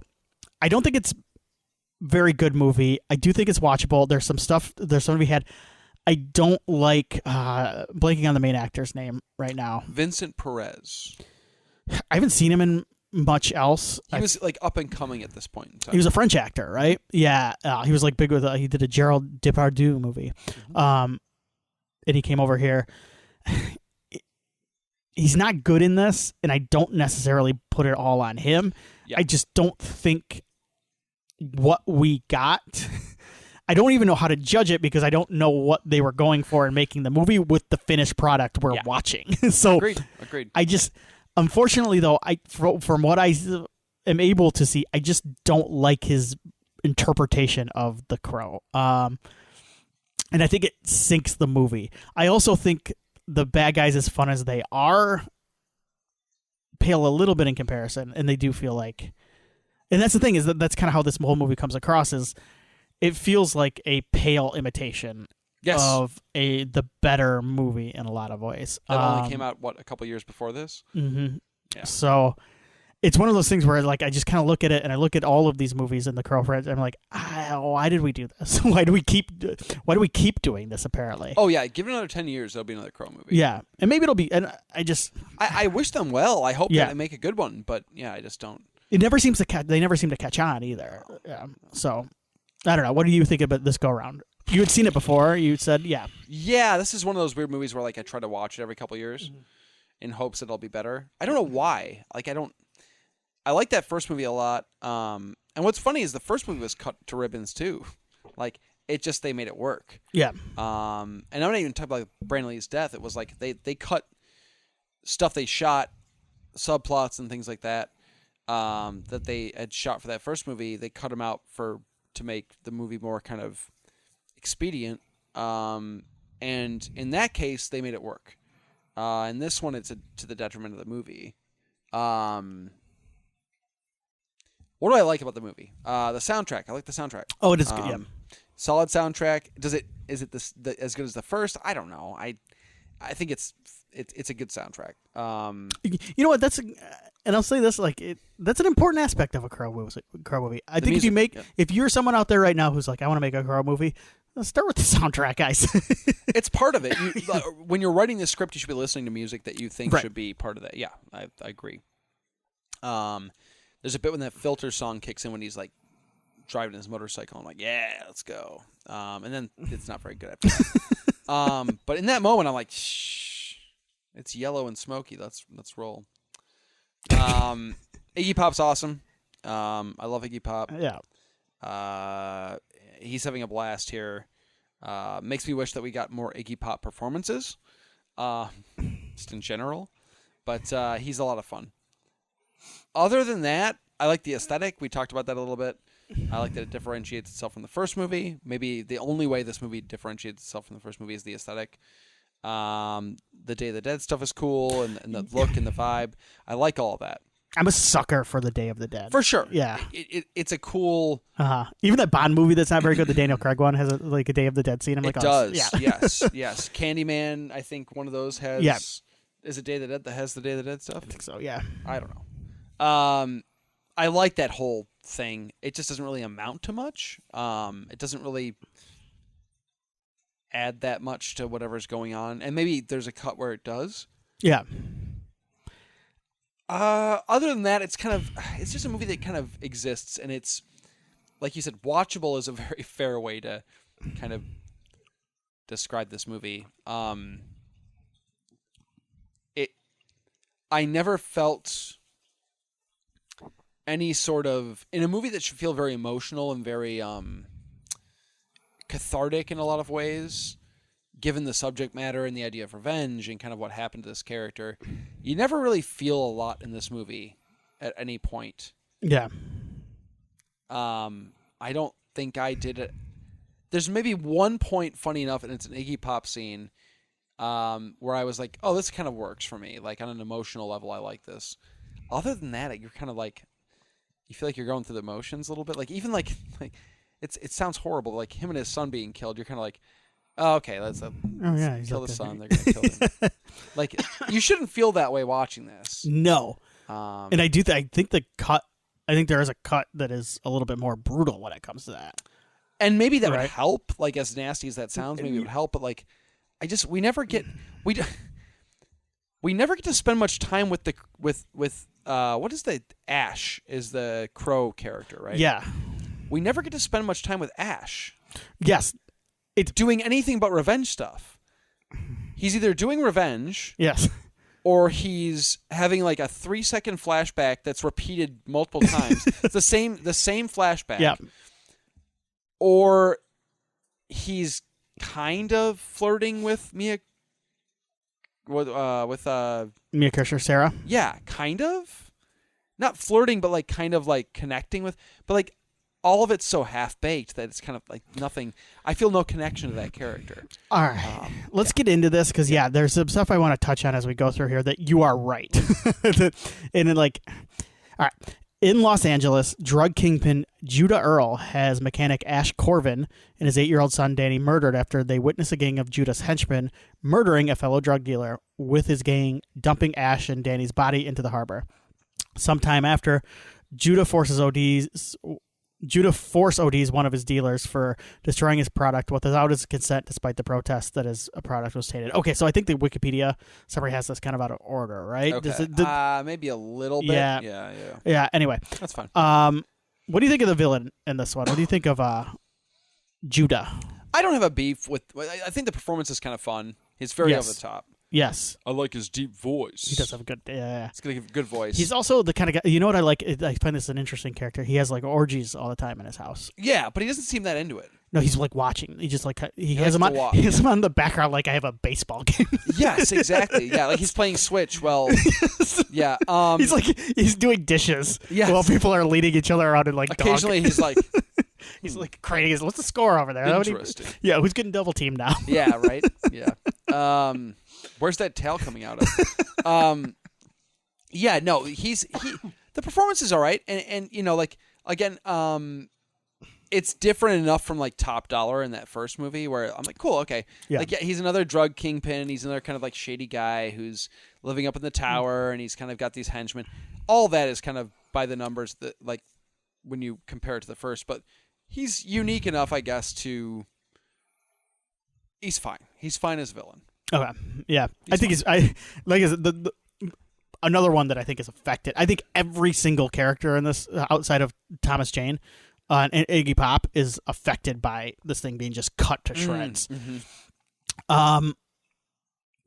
I don't think it's very good movie. I do think it's watchable. There's some stuff. There's something we had. I don't like blanking on the main actor's name right now. Vincent Perez. I haven't seen him in much else. He was up and coming at this point in time. He was a French actor, right? Yeah, he was big with. He did a Gerald Depardieu movie, and he came over here. He's not good in this, and I don't necessarily put it all on him. Yeah. I just don't think what we got. I don't even know how to judge it because I don't know what they were going for in making the movie with the finished product we're watching. So Agreed. I just, unfortunately though, from what I am able to see, I just don't like his interpretation of the Crow. And I think it sinks the movie. I also think the bad guys, as fun as they are, pale a little bit in comparison, and they do feel like, and that's the thing, is that's kind of how this whole movie comes across, is it feels like a pale imitation of the better movie in a lot of ways. That only came out, a couple years before this? Mm-hmm. Yeah. So it's one of those things where like I just kind of look at it, and I look at all of these movies in the Crow franchise, and I'm like, why did we do this? Why do we keep doing this, apparently? Oh, yeah. Give it another 10 years, there'll be another Crow movie. Yeah. And maybe it'll be, and I wish them well. I hope that they make a good one, but yeah, I just don't. It never seems to they never seem to catch on either. Yeah. So I don't know. What do you think about this go around? You had seen it before. You said, yeah. Yeah, this is one of those weird movies where like I try to watch it every couple years in hopes that it'll be better. I don't know why. I like that first movie a lot. And what's funny is the first movie was cut to ribbons too. Like they made it work. Yeah. And I'm not even talking about Brandon Lee's death. It was like they cut stuff they shot, subplots and things like that. That they had shot for that first movie, they cut them out to make the movie more kind of expedient. And in that case, they made it work. In this one, it's to the detriment of the movie. What do I like about the movie? The soundtrack. I like the soundtrack. Oh, it is good. Yeah. Solid soundtrack. Is it as good as the first? I don't know. I think it's a good soundtrack. You know what? And I'll say this, that's an important aspect of a Crow movie. I think if you're someone out there right now who's like, I want to make a Crow movie, let's start with the soundtrack, guys. It's part of it. When you're writing this script, you should be listening to music that you think should be part of that. Yeah, I agree. There's a bit when that Filter song kicks in when he's like driving his motorcycle. I'm like, yeah, let's go. And then it's not very good after that. But in that moment, I'm like, shh, it's yellow and smoky. Let's roll. Iggy Pop's awesome. I love Iggy Pop. Yeah. He's having a blast here. Makes me wish that we got more Iggy Pop performances, just in general. But he's a lot of fun. Other than that, I like the aesthetic. We talked about that a little bit. I like that it differentiates itself from the first movie. Maybe the only way this movie differentiates itself from the first movie is the aesthetic. The Day of the Dead stuff is cool, and the look and the vibe. I like all of that. I'm a sucker for the Day of the Dead. For sure. Yeah. It's a cool... Even that Bond movie that's not very good, the Daniel Craig one, has a Day of the Dead scene. I'm like, it does. Yeah. Yes. Candyman, I think one of those has... Yeah. Is it Day of the Dead that has the Day of the Dead stuff? I think so, yeah. I don't know. I like that whole thing. It just doesn't really amount to much. It doesn't really add that much to whatever's going on. And maybe there's a cut where it does. Yeah. Other than that, it's just a movie that kind of exists, and it's, like you said, watchable is a very fair way to kind of describe this movie. I never felt any sort of, in a movie that should feel very emotional and very cathartic in a lot of ways, given the subject matter and the idea of revenge and kind of what happened to this character, you never really feel a lot in this movie at any point. Yeah. I don't think I did it. There's maybe one point, funny enough, and it's an Iggy Pop scene, where I was like, oh, this kind of works for me. Like, on an emotional level, I like this. Other than that, you're kind of like, you feel like you're going through the motions a little bit. Like, even like it sounds horrible. Like, him and his son being killed, you're kind of like, oh, okay, let's kill the son. They're going to kill him. Like, you shouldn't feel that way watching this. No. And I think the cut, I think there is a cut that is a little bit more brutal when it comes to that. And maybe that would help. Like, as nasty as that sounds, maybe it would help. But like, we never get to spend much time with what is the Ash is the Crow character, right? Yeah. We never get to spend much time with Ash. Yes. It's doing anything but revenge stuff. He's either doing revenge, yes, or he's having like a 3-second flashback that's repeated multiple times. It's the same flashback. Yeah. Or he's kind of flirting with Mia Kirshner, Sarah. Yeah, kind of. Not flirting, but like kind of like connecting with. But like all of it's so half baked that it's kind of like nothing. I feel no connection to that character. All right, let's get into this because there's some stuff I want to touch on as we go through here. That you are right, and like, all right. In Los Angeles, drug kingpin Judah Earl has mechanic Ash Corvin and his 8-year-old son Danny murdered after they witness a gang of Judah's henchmen murdering a fellow drug dealer, with his gang dumping Ash and Danny's body into the harbor. Sometime after, Judah force ODs one of his dealers for destroying his product without his consent, despite the protest that his product was tainted. Okay, so I think the Wikipedia summary has this kind of out of order, right? Okay. Maybe a little bit. Yeah. Anyway, that's fine. What do you think of the villain in this one? What do you think of Judah? I don't have a beef with. I think the performance is kind of fun. He's very over the top. Yes. I like his deep voice. He does have a good... He's got a good voice. He's also the kind of guy... You know what I like? I find this an interesting character. He has, like, orgies all the time in his house. Yeah, but he doesn't seem that into it. No, he's, like, watching. He just, like... He has him on the background like I have a baseball game. Yes, exactly. Yeah, like he's playing Switch while... Yeah. He's doing dishes while people are leading each other around and, like, occasionally he's like... He's like crazy. What's the score over there? Interesting. Who's getting double teamed now? Yeah, right? Yeah. Where's that tail coming out of? The performance is all right. And you know, like, again, it's different enough from, like, Top Dollar in that first movie where I'm like, cool, okay. Yeah. Like, he's another drug kingpin. He's another kind of, like, shady guy who's living up in the tower, and he's kind of got these henchmen. All that is kind of by the numbers that, like, when you compare it to the first. But he's unique enough, I guess, to... He's fine. He's fine as a villain. Okay. Yeah. Another one that I think is affected. I think every single character in this, outside of Thomas Jane and Iggy Pop, is affected by this thing being just cut to shreds. Mm-hmm.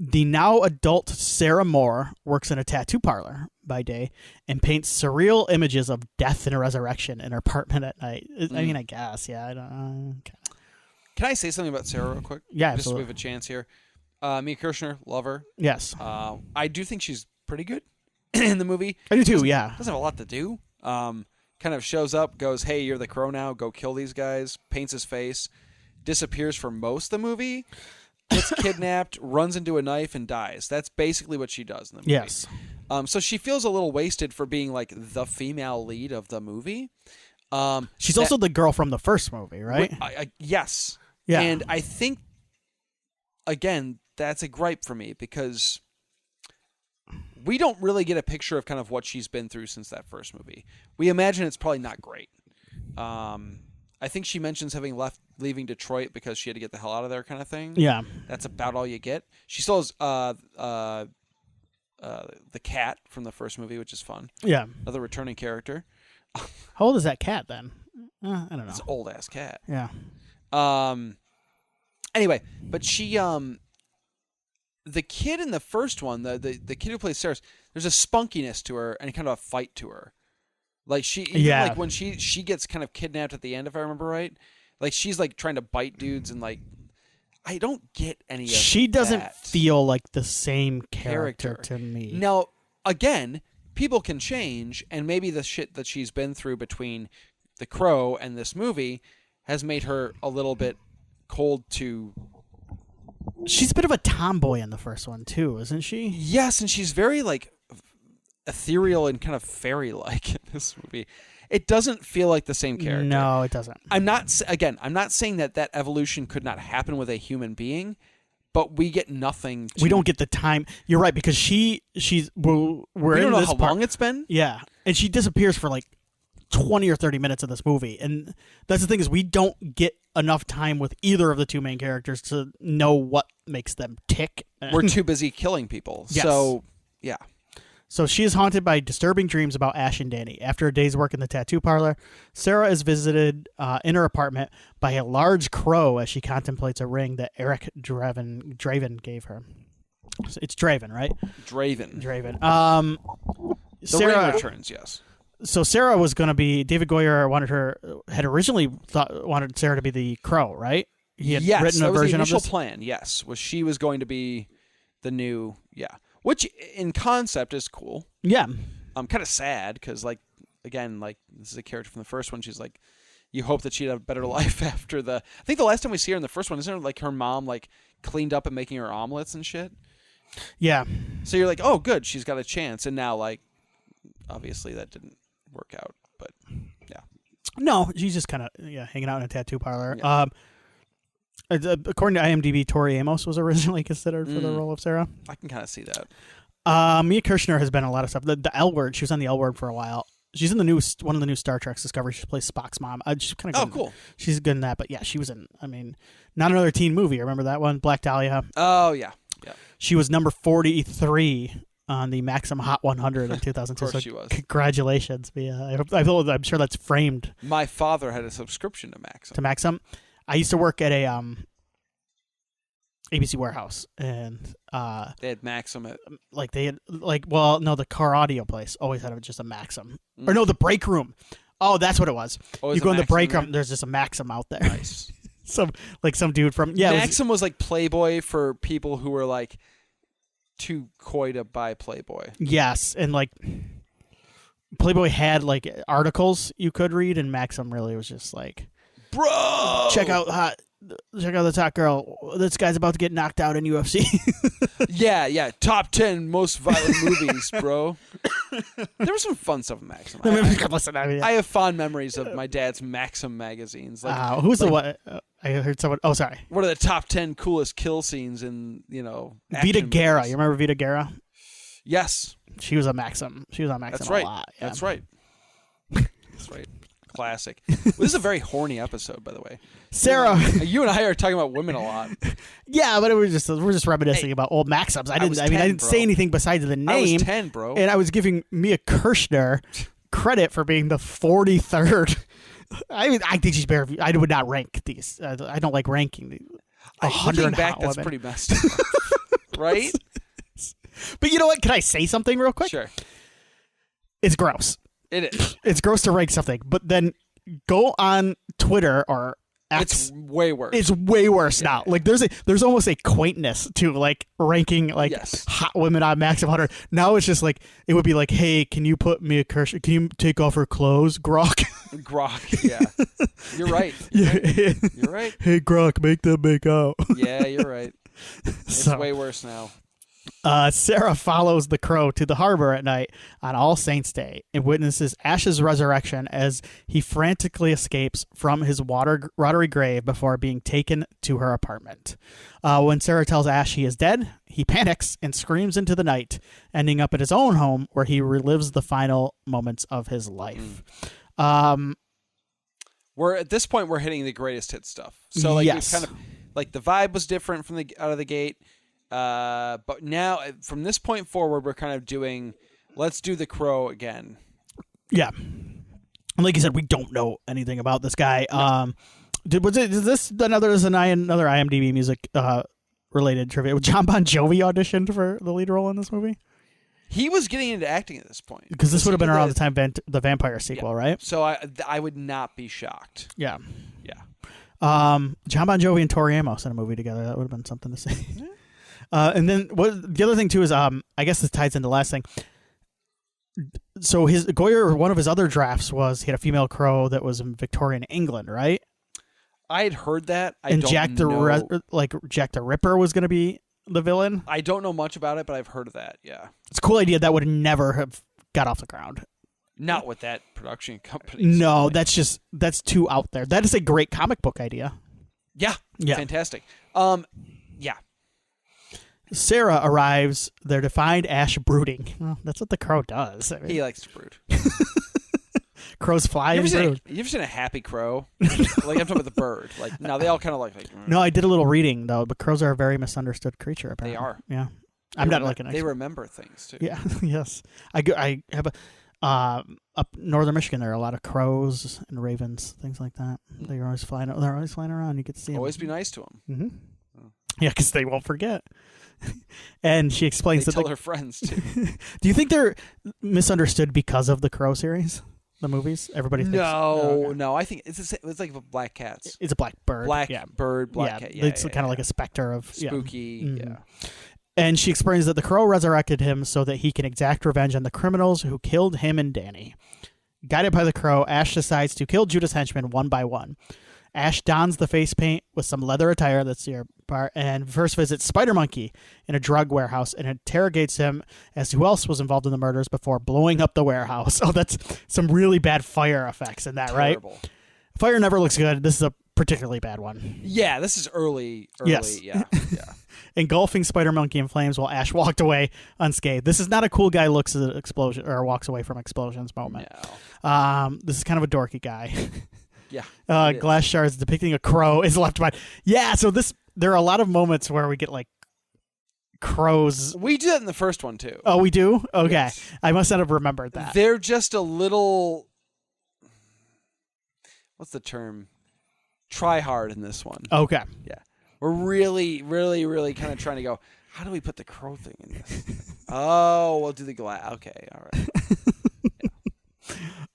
The now adult Sarah Moore works in a tattoo parlor by day and paints surreal images of death and resurrection in her apartment at night. I mean, I guess. Yeah. I don't know. Okay. Can I say something about Sarah real quick? Yeah, just absolutely. so we have a chance here. Mia Kirshner, love her. Yes. I do think she's pretty good in the movie. I do too, yeah. Doesn't have a lot to do. Kind of shows up, goes, hey, you're the Crow now, go kill these guys, paints his face, disappears for most of the movie, gets kidnapped, runs into a knife, and dies. That's basically what she does in the movie. Yes. So she feels a little wasted for being, like, the female lead of the movie. She's also the girl from the first movie, right? Yes. Yeah. And I think, again, that's a gripe for me because we don't really get a picture of kind of what she's been through since that first movie. We imagine it's probably not great. I think she mentions leaving Detroit because she had to get the hell out of there kind of thing. Yeah. That's about all you get. She still has the cat from the first movie, which is fun. Yeah. Another returning character. How old is that cat then? I don't know. It's an old-ass cat. Yeah. Anyway, but she, the kid in the first one, the kid who plays Sarah, there's a spunkiness to her and kind of a fight to her. Like like when she gets kind of kidnapped at the end, if I remember right, like she's like trying to bite dudes and like, I don't get any of that. She doesn't feel like the same character to me. Now, again, people can change, and maybe the shit that she's been through between The Crow and this movie has made her a little bit cold to... She's a bit of a tomboy in the first one, too, isn't she? Yes, and she's very, like, ethereal and kind of fairy-like in this movie. It doesn't feel like the same character. No, it doesn't. I'm not saying that evolution could not happen with a human being, but we get nothing. We don't get the time. You're right, because we're we don't know how long it's been. Yeah, and she disappears for like 20 or 30 minutes of this movie, and that's the thing is we don't get enough time with either of the two main characters to know what makes them tick. We're too busy killing people. Yes. So yeah. So she is haunted by disturbing dreams about Ash and Danny. After a day's work in the tattoo parlor, Sarah is visited in her apartment by a large crow as she contemplates a ring that Eric Draven gave her. It's Draven, right? Draven. The ring returns, yes. So Sarah was going to be... David Goyer wanted Sarah to be the crow, right? he had written a version of this? Yes, that was the initial plan, yes. She was going to be the new, which in concept is cool. Yeah. I'm kind of sad because, like, again, like, this is a character from the first one. She's like, you hope that she'd have a better life after I think the last time we see her in the first one, isn't it like her mom, like, cleaned up and making her omelets and shit? Yeah. So you're like, oh, good, she's got a chance. And now, like, obviously that didn't work out, but yeah. No, she's just kind of hanging out in a tattoo parlor. Yeah. According to IMDb, Tori Amos was originally considered for the role of Sarah. I can kind of see that. Mia Kirshner has been in a lot of stuff. The L Word, she was on the L Word for a while. She's in one of the new Star Treks Discovery. She plays Spock's mom. She's kind of cool. She's good in that, but yeah, she was in. I mean, not another teen movie. Remember that one, Black Dahlia? Oh yeah. She was number 43 on the Maxim Hot 100 in 2002. Of course she was. Congratulations, Mia. I'm sure that's framed. My father had a subscription to Maxim. I used to work at a ABC warehouse, and they had Maxim at the car audio place always had just a Maxim, or no, the break room. Oh, that's what it was. You go in the break room, there's just a Maxim out there. Nice. some dude from Maxim was like Playboy for people who were like too coy to buy Playboy. Yes, and like Playboy had like articles you could read, and Maxim really was just like, bro, check out the top girl. This guy's about to get knocked out in UFC. yeah. Top 10 most violent movies, bro. There was some fun stuff in Maxim. I have fond memories of my dad's Maxim magazines. Like, who's the one? I heard someone. Oh, sorry. What are the top 10 coolest kill scenes in Vita Guerra? Movies? You remember Vita Guerra? Yes. She was a Maxim. She was on Maxim. That's right. A lot. Yeah. That's right. That's right. Classic. This is a very horny episode, by the way. Sarah, you and I are talking about women a lot. Yeah, but we're just reminiscing about old Maxims. I didn't say anything besides the name. I was 10, bro. And I was giving Mia Kirshner credit for being the 43rd. I think she's better. I would not rank these. I don't like ranking 100 looking back, hot that's women. pretty messed up. Right? But you know what? Can I say something real quick? Sure. It's gross. It is. It's gross to rank something, but then go on Twitter or X. It's way worse. It's way worse now. Like there's almost a quaintness to like ranking like hot women on Maxim 100. Now it's just like it would be like, hey, can you put Mia Kirshner? Can you take off her clothes, Grok? Grok, yeah. You're right. You're right. Hey, Grok, make them make out. Yeah, you're right. It's way worse now. Sarah follows the crow to the harbor at night on All Saints' Day and witnesses Ash's resurrection as he frantically escapes from his watery grave before being taken to her apartment. When Sarah tells Ash he is dead, he panics and screams into the night, ending up at his own home where he relives the final moments of his life. We're at this point we're hitting the greatest hit stuff. So like yes. kind of like the vibe was different from out of the gate. But now, from this point forward, we're kind of doing, let's do the crow again. Yeah. And like you said, we don't know anything about this guy. No. Is this another IMDb music related trivia? John Bon Jovi auditioned for the lead role in this movie? He was getting into acting at this point. Because this would have been around the time the Vampire sequel, right? So I would not be shocked. Yeah. Yeah. John Bon Jovi and Tori Amos in a movie together. That would have been something to say. Yeah. And then the other thing too is I guess this ties into the last thing. So Goyer, one of his other drafts was he had a female crow that was in Victorian England, right? I had heard that. Jack the Ripper was going to be the villain. I don't know much about it, but I've heard of that. Yeah, it's a cool idea that would never have got off the ground. Not with that production company. No, that's too out there. That is a great comic book idea. Yeah. Fantastic. Yeah. Sarah arrives there to find Ash brooding. Well, that's what the crow does. I mean, he likes to brood. Crows fly and brood. You ever seen a happy crow? Like I'm talking about the bird. Like no, they all kind of like. No, I did a little reading though, but crows are a very misunderstood creature. Apparently, they are. Yeah, I'm not like an expert. They remember things too. Yeah. Yes. I have up northern Michigan. There are a lot of crows and ravens, things like that. They're always flying. They're always flying around. You get to see them. Always be nice to them. Mm-hmm. Oh. Yeah, because they won't forget. And she explains they tell her friends too. Do you think they're misunderstood because of the Crow series? the movies? Everybody thinks no. I think it's like black cats. It's a black bird. Black bird, black cat. Yeah, it's kind of like a specter of spooky. Yeah. And she explains that the crow resurrected him so that he can exact revenge on the criminals who killed him and Danny. Guided by the crow, Ash decides to kill Judah's henchmen one by one. Ash dons the face paint with some leather attire, that's your part, and first visits Spider Monkey in a drug warehouse and interrogates him as to who else was involved in the murders before blowing up the warehouse. Oh, that's some really bad fire effects in that, Terrible. Right? Fire never looks good. This is a particularly bad one. Yeah, this is early. Yes. Yeah. Engulfing Spider Monkey in flames while Ash walked away unscathed. This is not a cool guy looks at an explosion or walks away from explosions moment. No. This is kind of a dorky guy. Yeah. Glass shards depicting a crow is left behind. Yeah, so there are a lot of moments where we get like crows. We did that in the first one too. Oh, we do? Okay. Yes. I must not have remembered that. They're just a little, what's the term? Try hard in this one. Okay. Yeah. We're really, really, really kind of trying to go, how do we put the crow thing in this? Oh, we'll do the glass. Okay. All right.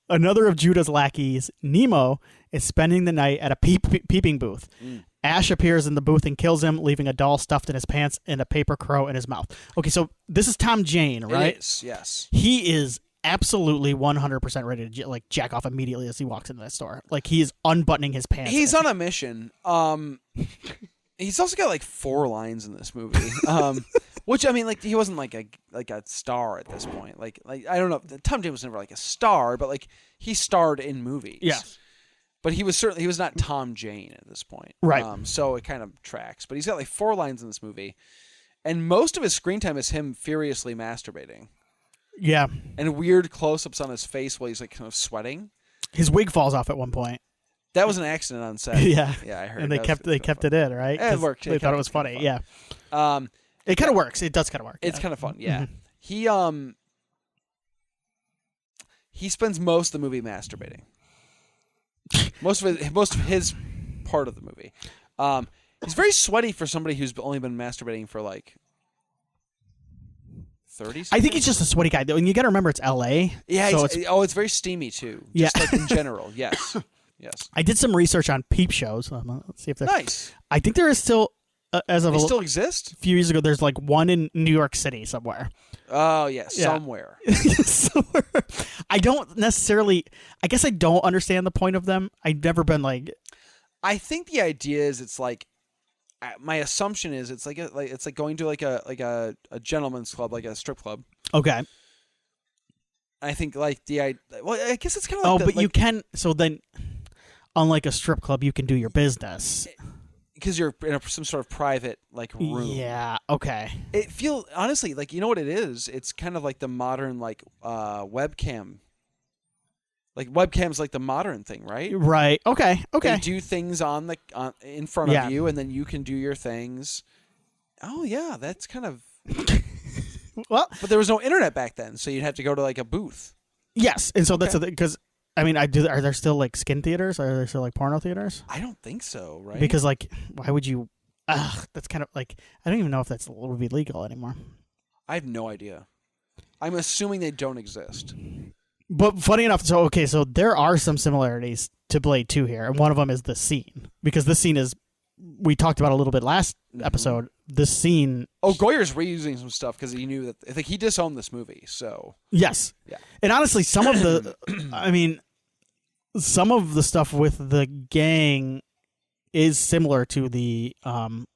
Another of Judah's lackeys, Nemo, is spending the night at a peeping booth. Ash appears in the booth and kills him, leaving a doll stuffed in his pants and a paper crow in his mouth. Okay, so this is Tom Jane, right? It is, yes. He is absolutely 100% ready to like jack off immediately as he walks into that store. Like he is unbuttoning his pants. He's on a mission. He's also got like 4 lines in this movie. Which I mean, like he wasn't like a star at this point. Like I don't know. Tom Jane was never like a star, but like he starred in movies. Yeah. But he was not Tom Jane at this point. Right. So it kind of tracks. But he's got like 4 lines in this movie, and most of his screen time is him furiously masturbating. Yeah. And weird close-ups on his face while he's like kind of sweating. His wig falls off at one point. That was an accident on set. Yeah. Yeah, I heard. And they kept it in, right? It worked. They thought it was funny. Yeah. It kind of works. It does kind of work. It's kind of fun. Yeah. Mm-hmm. He spends most of the movie masturbating. most of his part of the movie. He's very sweaty for somebody who's only been masturbating for like 30 seconds. I think he's just a sweaty guy, though, and you got to remember it's L.A. Yeah. So it's very steamy too. Just like in general. Yes. Yes. I did some research on peep shows. Let's see if there's nice. I think there is still, as of they still exist. A few years ago, there's like one in New York City somewhere. Oh yeah, somewhere. Somewhere. I don't necessarily. I guess I don't understand the point of them. I've never been like. I think the idea is it's like. My assumption is it's like going to like a gentleman's club, like a strip club. Okay. I think like I guess it's kind of like but you can. So then, unlike a strip club, you can do your business because you're in some sort of private like room. Yeah. Okay. It feels honestly like you know what it is. It's kind of like the modern like webcam. Like webcam's like the modern thing, right? Right. Okay. They do things in front of you, and then you can do your things. Oh yeah, that's kind of. Well, but there was no internet back then, so you'd have to go to like a booth. Yes, and so that's because I mean, are there still like skin theaters? Are there still like porno theaters? I don't think so, right? Because like, why would you? That's kind of like I don't even know if that would be legal anymore. I have no idea. I'm assuming they don't exist. But funny enough, so there are some similarities to Blade 2 here, and one of them is the scene. Because this scene is, we talked about a little bit last episode, this scene... Oh, Goyer's reusing some stuff because he knew that, I think he disowned this movie, so... Yes. Yeah. And honestly, some of the, some of the stuff with the gang is similar to the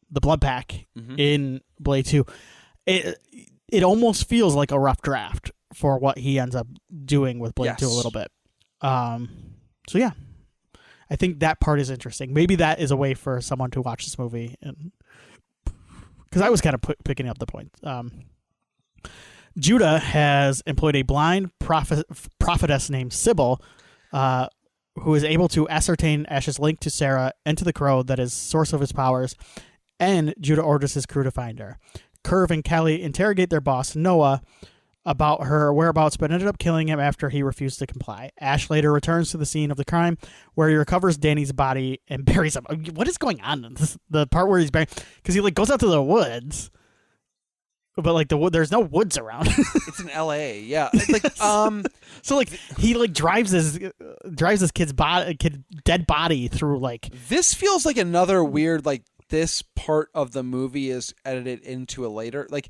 blood pack in Blade 2. It almost feels like a rough draft for what he ends up doing with Blade 2 a little bit. So yeah, I think that part is interesting. Maybe that is a way for someone to watch this movie, and because I was kind of picking up the point. Judah has employed a blind prophetess named Sybil, who is able to ascertain Ash's link to Sarah and to the crow that is source of his powers, and Judah orders his crew to find her. Curve and Callie interrogate their boss, Noah, about her whereabouts, but ended up killing him after he refused to comply. Ash later returns to the scene of the crime, where he recovers Danny's body and buries him. What is going on? The part where he's buried, because he like goes out to the woods, but like there's no woods around. It's in L.A. Yeah, like So like he like drives his kid's dead body through like. This feels like another weird like this part of the movie is edited into a later like.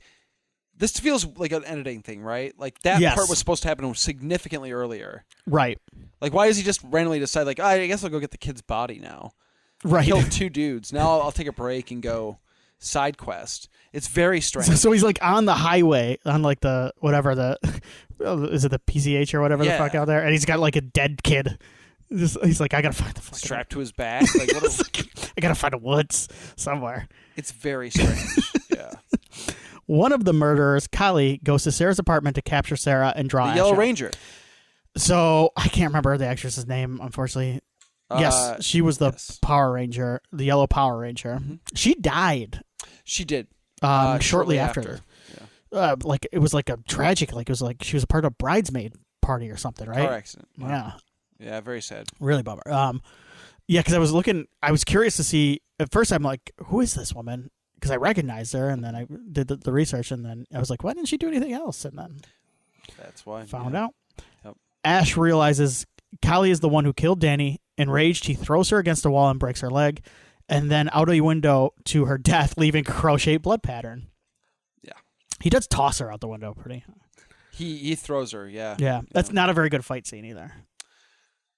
This feels like an editing thing, right? Like that part was supposed to happen significantly earlier. Right. Like why does he just randomly decide like I guess I'll go get the kid's body now? Right. Killed 2 dudes. Now I'll take a break and go side quest. It's very strange. So he's like on the highway on like the whatever is it the PCH or whatever the fuck out there, and he's got like a dead kid. He's like, I gotta find the fucking strapped to his back. Like I gotta find a woods somewhere. It's very strange. Yeah. One of the murderers, Kali, goes to Sarah's apartment to capture Sarah and draw the Ash Yellow out. Ranger. So I can't remember the actress's name, unfortunately. Yes, she was the Power Ranger, the Yellow Power Ranger. Mm-hmm. She died. She did. Shortly after. Yeah. Like it was like a tragic. Like it was like she was a part of a bridesmaid party or something, right? Car accident. Wow. Yeah. Yeah, very sad. Really bummer. Yeah, because I was curious to see. At first, I'm like, who is this woman? Because I recognized her, and then I did the research, and then I was like, why didn't she do anything else? And then that's why found out. Yep. Ash realizes Kali is the one who killed Danny. Enraged, he throws her against a wall and breaks her leg, and then out a window to her death, leaving a crow-shaped blood pattern. Yeah, he does toss her out the window pretty. He throws her. Yeah. Yeah, that's not a very good fight scene either.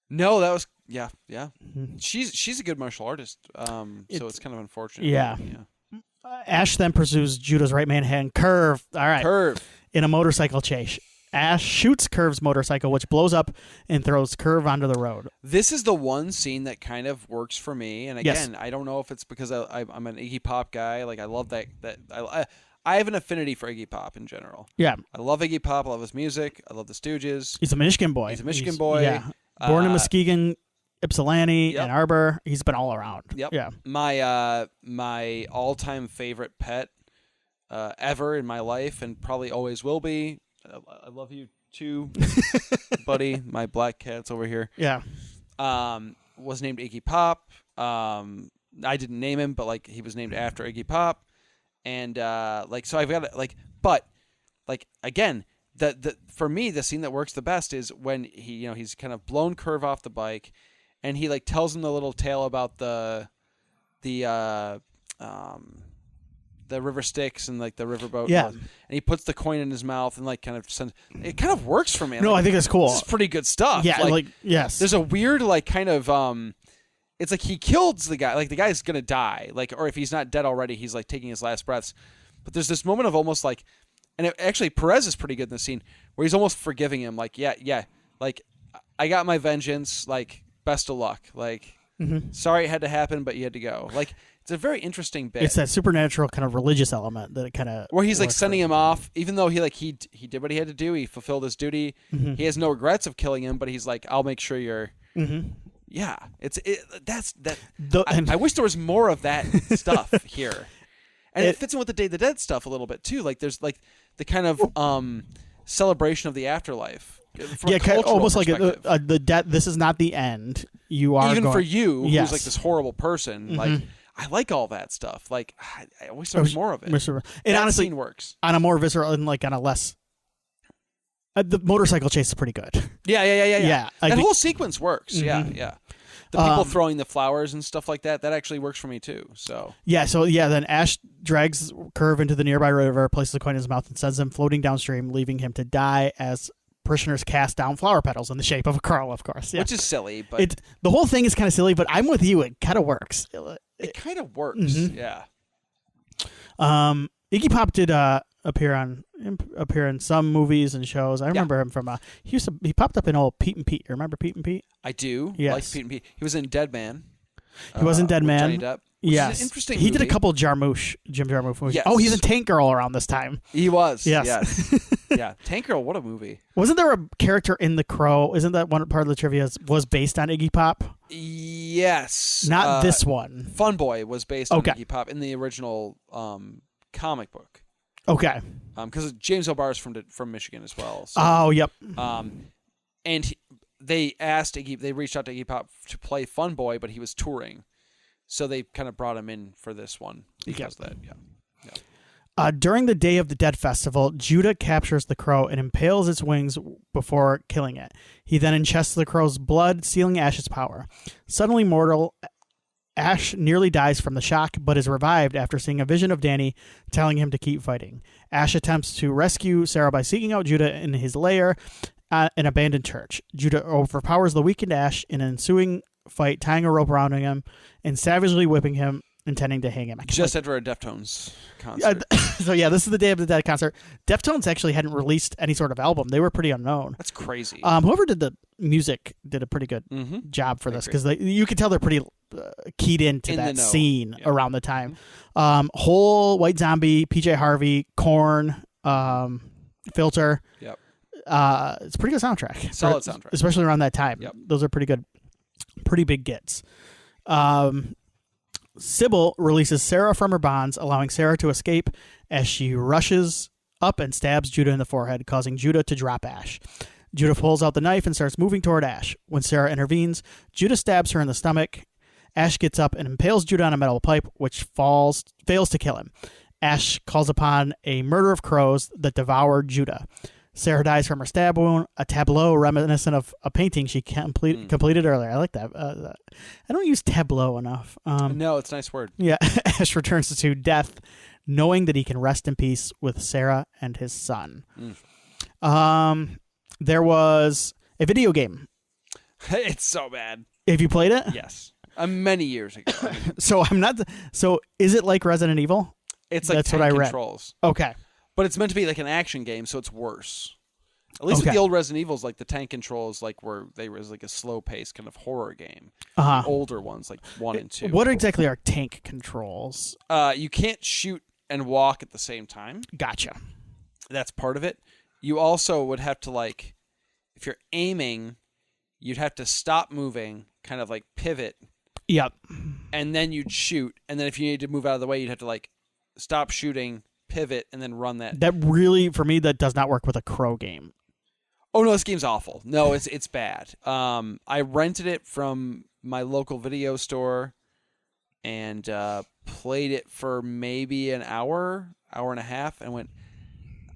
No, that was yeah. Mm-hmm. She's a good martial artist. So it's kind of unfortunate. Yeah. Ash then pursues Judah's right-hand hand, Curve. All right. Curve. In a motorcycle chase. Ash shoots Curve's motorcycle, which blows up and throws Curve onto the road. This is the one scene that kind of works for me. And again, I don't know if it's because I'm an Iggy Pop guy. Like I love that I have an affinity for Iggy Pop in general. Yeah. I love Iggy Pop. I love his music. I love the Stooges. He's a Michigan boy. Yeah. Born in Muskegon, Ypsilanti, Ann Arbor. He's been all around. Yep. Yeah. My all-time favorite pet ever in my life, and probably always will be. I love you too, buddy. My black cat's over here. Yeah. Was named Iggy Pop. I didn't name him, but like he was named after Iggy Pop, and so I've got but again. For me, the scene that works the best is when he's kind of blown Curve off the bike, and he like tells him the little tale about the river Styx and like the riverboat. Yeah. And he puts the coin in his mouth and like kind of it kind of works for me. No, I think it's cool. This is pretty good stuff. Yeah, yes. There's a weird like kind of it's like he kills the guy. Like the guy's gonna die. Like or if he's not dead already, he's like taking his last breaths. But there's this moment of almost like. And actually, Perez is pretty good in this scene where he's almost forgiving him. Like, yeah, like, I got my vengeance. Like, best of luck. Like, sorry it had to happen, but you had to go. Like, it's a very interesting bit. It's that supernatural kind of religious element that it kind of where he's like sending him off, even though he did what he had to do. He fulfilled his duty. Mm-hmm. He has no regrets of killing him, but he's like, I'll make sure you're. Mm-hmm. Yeah, I wish there was more of that stuff here. And it fits in with the Day of the Dead stuff a little bit too. Like there's like the kind of celebration of the afterlife. Yeah, almost like the death. This is not the end. You are even for you, who's like this horrible person. Mm-hmm. Like I like all that stuff. Like I wish there was more of it. It honestly scene works on a more visceral and like on a less. The motorcycle chase is pretty good. Yeah. That whole sequence works. Mm-hmm. Yeah. The people throwing the flowers and stuff like that actually works for me too. So then Ash drags Curve into the nearby river, places the coin in his mouth, and sends him floating downstream, leaving him to die as parishioners cast down flower petals in the shape of a crow, of course. Yeah. Which is silly, but the whole thing is kind of silly, but I'm with you. It kind of works. It kind of works. Mm-hmm. Yeah. Iggy Pop did appear in some movies and shows. I remember him from he popped up in old Pete and Pete. You remember Pete and Pete? I do. Yes. Like Pete and Pete. He was in Dead Man. He was in Dead Man. Johnny Depp. Yes. Interesting. He did a couple Jim Jarmusch movies. Yes. Oh, he's in Tank Girl around this time. He was. Yes. Yeah. Tank Girl. What a movie. Wasn't there a character in The Crow? Isn't that one part of the trivia was based on Iggy Pop? Yes. Not this one. Fun Boy was based on Iggy Pop in the original comic book. Okay. Because James O'Barr is from Michigan as well. So, oh, yep. And they reached out to Iggy Pop to play Fun Boy, but he was touring, so they kind of brought him in for this one because of that. Yeah. During the Day of the Dead festival, Judah captures the crow and impales its wings before killing it. He then ingests the crow's blood, sealing Ash's power. Suddenly mortal, Ash nearly dies from the shock, but is revived after seeing a vision of Danny telling him to keep fighting. Ash attempts to rescue Sarah by seeking out Judah in his lair, an abandoned church. Judah overpowers the weakened Ash in an ensuing fight, tying a rope around him and savagely whipping him, intending to hang him. Just after a Deftones concert. So yeah, this is the Day of the Dead concert. Deftones actually hadn't released any sort of album. They were pretty unknown. That's crazy. Whoever did the music did a pretty good job for this, because you could tell they're pretty keyed into that scene around the time. Hole, White Zombie, PJ Harvey, Korn, Filter. Yep. It's a pretty good soundtrack. Solid soundtrack. Especially around that time. Yep. Those are pretty good, pretty big gets. Sybil releases Sarah from her bonds, allowing Sarah to escape as she rushes up and stabs Judah in the forehead, causing Judah to drop Ash. Judah pulls out the knife and starts moving toward Ash. When Sarah intervenes, Judah stabs her in the stomach. Ash gets up and impales Judah on a metal pipe, which fails to kill him. Ash calls upon a murder of crows that devour Judah. Sarah dies from her stab wound, a tableau reminiscent of a painting she completed earlier. I like that. I don't use tableau enough. No, it's a nice word. Yeah. Ash returns to death, knowing that he can rest in peace with Sarah and his son. There was a video game. It's so bad. Have you played it? Yes. Many years ago. So is it like Resident Evil? It's like That's tank what I read. controls. Okay. But it's meant to be like an action game, so it's worse. At least with the old Resident Evils, like the tank controls, like where they was like a slow paced kind of horror game. The older ones, like 1 and 2. What exactly are tank controls? You can't shoot and walk at the same time. Gotcha. That's part of it. You also would have to, like, if you're aiming, you'd have to stop moving, kind of like pivot. Yep. And then you'd shoot, and then if you need to move out of the way, you'd have to like stop shooting, pivot, and then run that. That really, for me, that does not work with a crow game. Oh no, this game's awful. No, it's bad. I rented it from my local video store and played it for maybe an hour and a half, and went,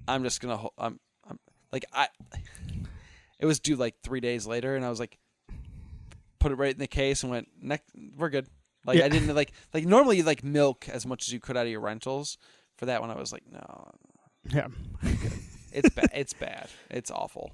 I'm just gonna. It was due like 3 days later, and I was like, put it right in the case, and went, we're good. Like I didn't like normally you like milk as much as you could out of your rentals. For that one, I was like, no. Yeah. It's bad. It's bad. It's awful.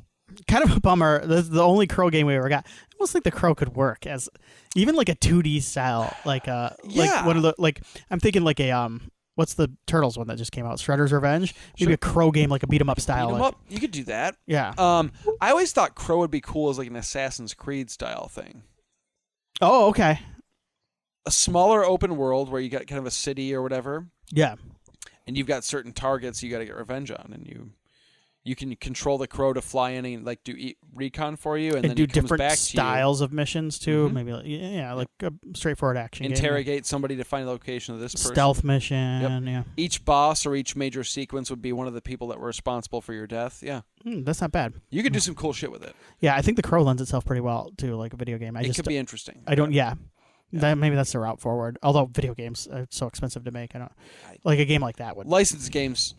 Kind of a bummer. This is the only crow game we ever got. I almost think the crow could work as even like a 2D style, like one of the, like I'm thinking like a what's the Turtles one that just came out? Shredder's Revenge. Maybe a crow game, like a beat 'em up style. Beat 'em up. You could do that. Yeah. I always thought Crow would be cool as like an Assassin's Creed style thing. Oh, okay. A smaller open world where you got kind of a city or whatever. Yeah. And you've got certain targets you got to get revenge on, and you can control the crow to fly in and like do recon for you, and then do he comes different back styles to of missions too. Maybe like a straightforward action. Interrogate somebody to find the location of this person. Stealth mission. Yep. Yeah. Each boss or each major sequence would be one of the people that were responsible for your death. Yeah. That's not bad. You could do some cool shit with it. Yeah, I think the crow lends itself pretty well to like a video game. It could be interesting. I don't. Yeah. Maybe that's the route forward. Although video games are so expensive to make, I don't like a game like that would. Licensed games.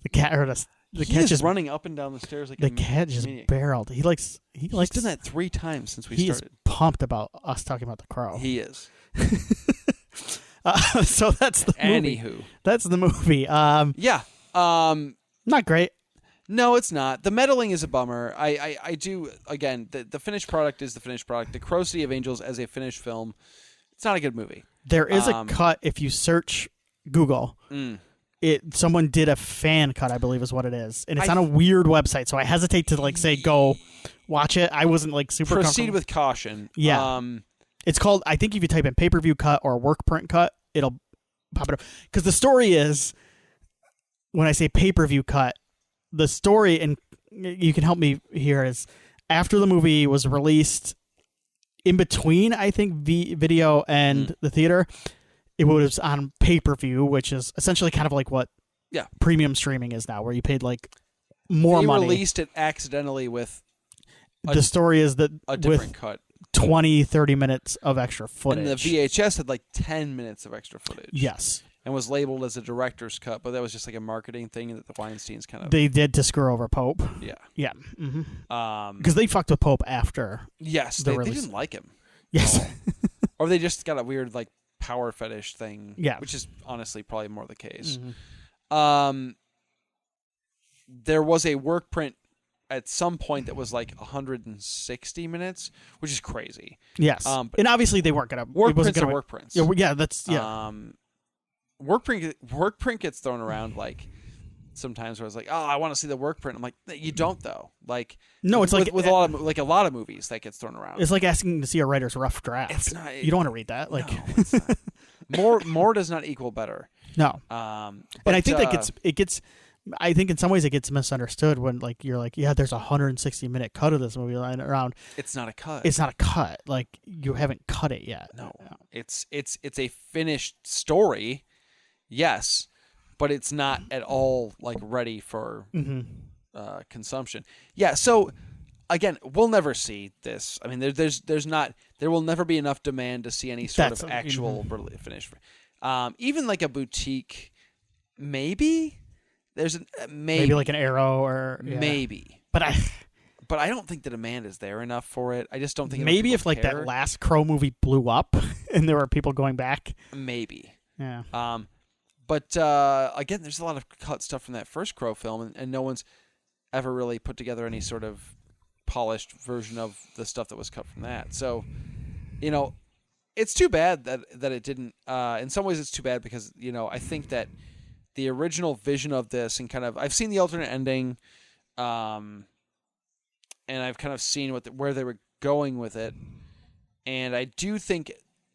The cat or the cat is just running up and down the stairs like the cat just barreled. He's done that 3 times since we started. He's pumped about us talking about the crow. He is. So that's the movie. Anywho, that's the movie. Yeah. Not great. No, it's not. The meddling is a bummer. I do, again, the finished product is the finished product. The Crow City of Angels as a finished film, it's not a good movie. There is a cut if you search Google. Someone did a fan cut, I believe is what it is. And it's on a weird website, so I hesitate to like say go watch it. I wasn't like super Proceed with caution. Yeah. It's called, I think if you type in pay-per-view cut or work print cut, it'll pop it up. Because the story is, when I say pay-per-view cut, the story, and you can help me here, is after the movie was released, in between, I think, video and the theater, it was on pay-per-view, which is essentially kind of like what premium streaming is now, where you paid like more money. They released it accidentally with the story is that a different cut. 20, 30 minutes of extra footage. And the VHS had like 10 minutes of extra footage. Yes. and was labeled as a director's cut, but that was just like a marketing thing that the Weinsteins kind of... They did to screw over Pope. Yeah. Yeah. Because they fucked with Pope after. Yes, they didn't like him. Yes. Or they just got a weird like power fetish thing, which is honestly probably more the case. There was a work print at some point that was like 160 minutes, which is crazy. Yes. And obviously they weren't going to... Work prints are work prints. Yeah, that's... Yeah. Work print gets thrown around like sometimes where it's like, oh, I want to see the work print. I'm like, you don't though. Like, no, it's with a lot of movies that gets thrown around. It's like asking to see a writer's rough draft. It's not. You don't want to read that. Like, no, it's not. More does not equal better. No. And I think it gets. I think in some ways it gets misunderstood when like you're like, yeah, there's a 160-minute cut of this movie lying around. It's not a cut. It's not a cut. Like you haven't cut it yet. No. It's a finished story. Yes, but it's not at all like ready for consumption. Yeah. So again, we'll never see this. I mean, there will never be enough demand to see any sort of actual finish. Even like a boutique, maybe. There's maybe like an Arrow or maybe, but I don't think the demand is there enough for it. I just don't think maybe if like that last Crow movie blew up and there were people going back, maybe. Yeah. But again, there's a lot of cut stuff from that first Crow film, and no one's ever really put together any sort of polished version of the stuff that was cut from that. So, it's too bad that it didn't. In some ways, it's too bad because I think that the original vision of this and kind of I've seen the alternate ending, and I've kind of seen where they were going with it, and I do think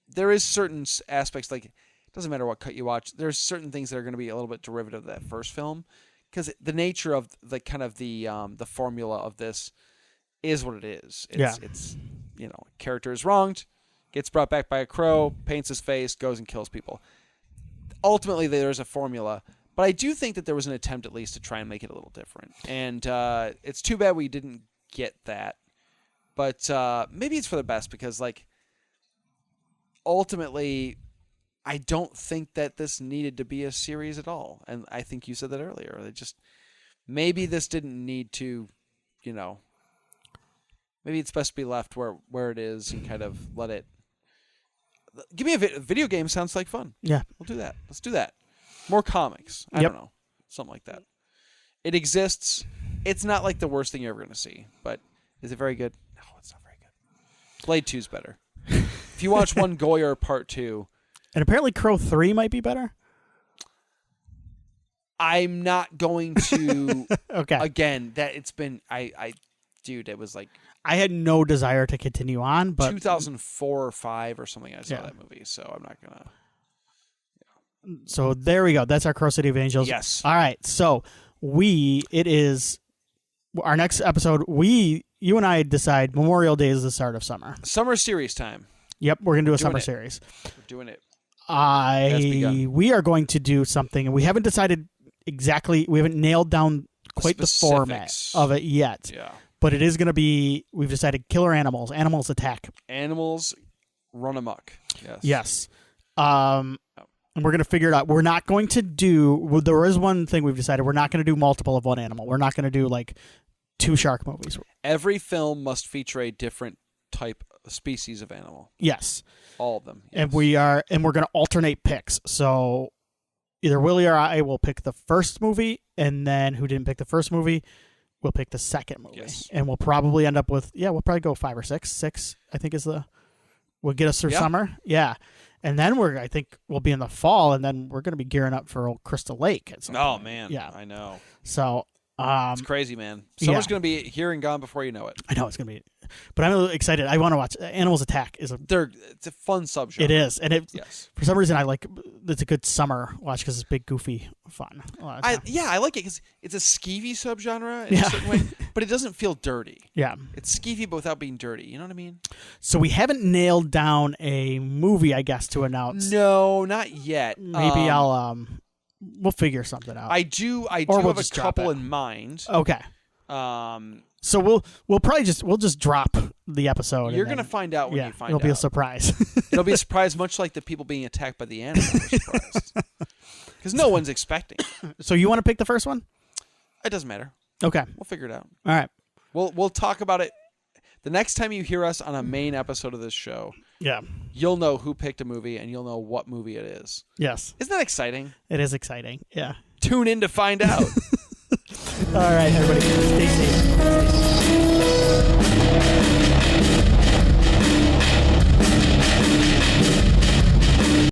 there is certain aspects like. Doesn't matter what cut you watch. There's certain things that are going to be a little bit derivative of that first film, because the nature of the kind of the formula of this is what it is. It's character is wronged, gets brought back by a crow, paints his face, goes and kills people. Ultimately, there's a formula, but I do think that there was an attempt at least to try and make it a little different, and it's too bad we didn't get that. But maybe it's for the best because like ultimately. I don't think that this needed to be a series at all. And I think you said that earlier. Maybe this didn't need to, maybe it's best to be left where it is and kind of let it. Give me a video game sounds like fun. Yeah. We'll do that. Let's do that. More comics. I don't know. Something like that. It exists. It's not like the worst thing you're ever going to see, but is it very good? No, it's not very good. Blade 2's better. If you watch one Goyer Part 2, and apparently Crow 3 might be better? I'm not going to... Okay. Again, that it's been... Dude, it was like... I had no desire to continue on, but... 2004 or 5 or something I saw that movie, so I'm not going to... Yeah. So there we go. That's our Crow City of Angels. Yes. All right. So it is... Our next episode, you and I decide Memorial Day is the start of summer. Summer series time. Yep, we're going to do a summer series. We're doing it. We are going to do something, and we haven't decided exactly. We haven't nailed down quite the format of it yet. Yeah, but it is going to be. We've decided killer animals. Animals attack. Animals run amok. Yes. And we're going to figure it out. We're not going to do. There is one thing we've decided. We're not going to do multiple of one animal. We're not going to do like 2 shark movies. Every film must feature a different type species of animal. Yes. All of them. Yes. And we're going to alternate picks. So either Willie or I will pick the first movie, and then who didn't pick the first movie will pick the second movie. Yes. And we'll probably end up with, we'll probably go 5 or 6. 6, I think will get us through summer. Yeah. And then I think we'll be in the fall, and then we're going to be gearing up for old Crystal Lake at some point. Man. Yeah. I know. So, it's crazy, man. Summer's going to be here and gone before you know it. I know it's going to be, but I'm really excited. I want to watch Animals Attack. It's a fun subgenre. It is, and for some reason it's a good summer watch because it's big, goofy, fun. I like it because it's a skeevy subgenre in a certain way, but it doesn't feel dirty. Yeah, it's skeevy but without being dirty. You know what I mean? So we haven't nailed down a movie, I guess, to announce. No, not yet. Maybe we'll figure something out. I do have a couple in mind. Okay. So we'll just drop the episode. You're going to find out when you find out. It'll be a surprise. It'll be a surprise, much like the people being attacked by the animal are surprised. Because no one's expecting. So you want to pick the first one? It doesn't matter. Okay. We'll figure it out. All right. We'll talk about it. The next time you hear us on a main episode of this show, you'll know who picked a movie and you'll know what movie it is. Yes. Isn't that exciting? It is exciting. Yeah. Tune in to find out. All right, everybody. Stay safe.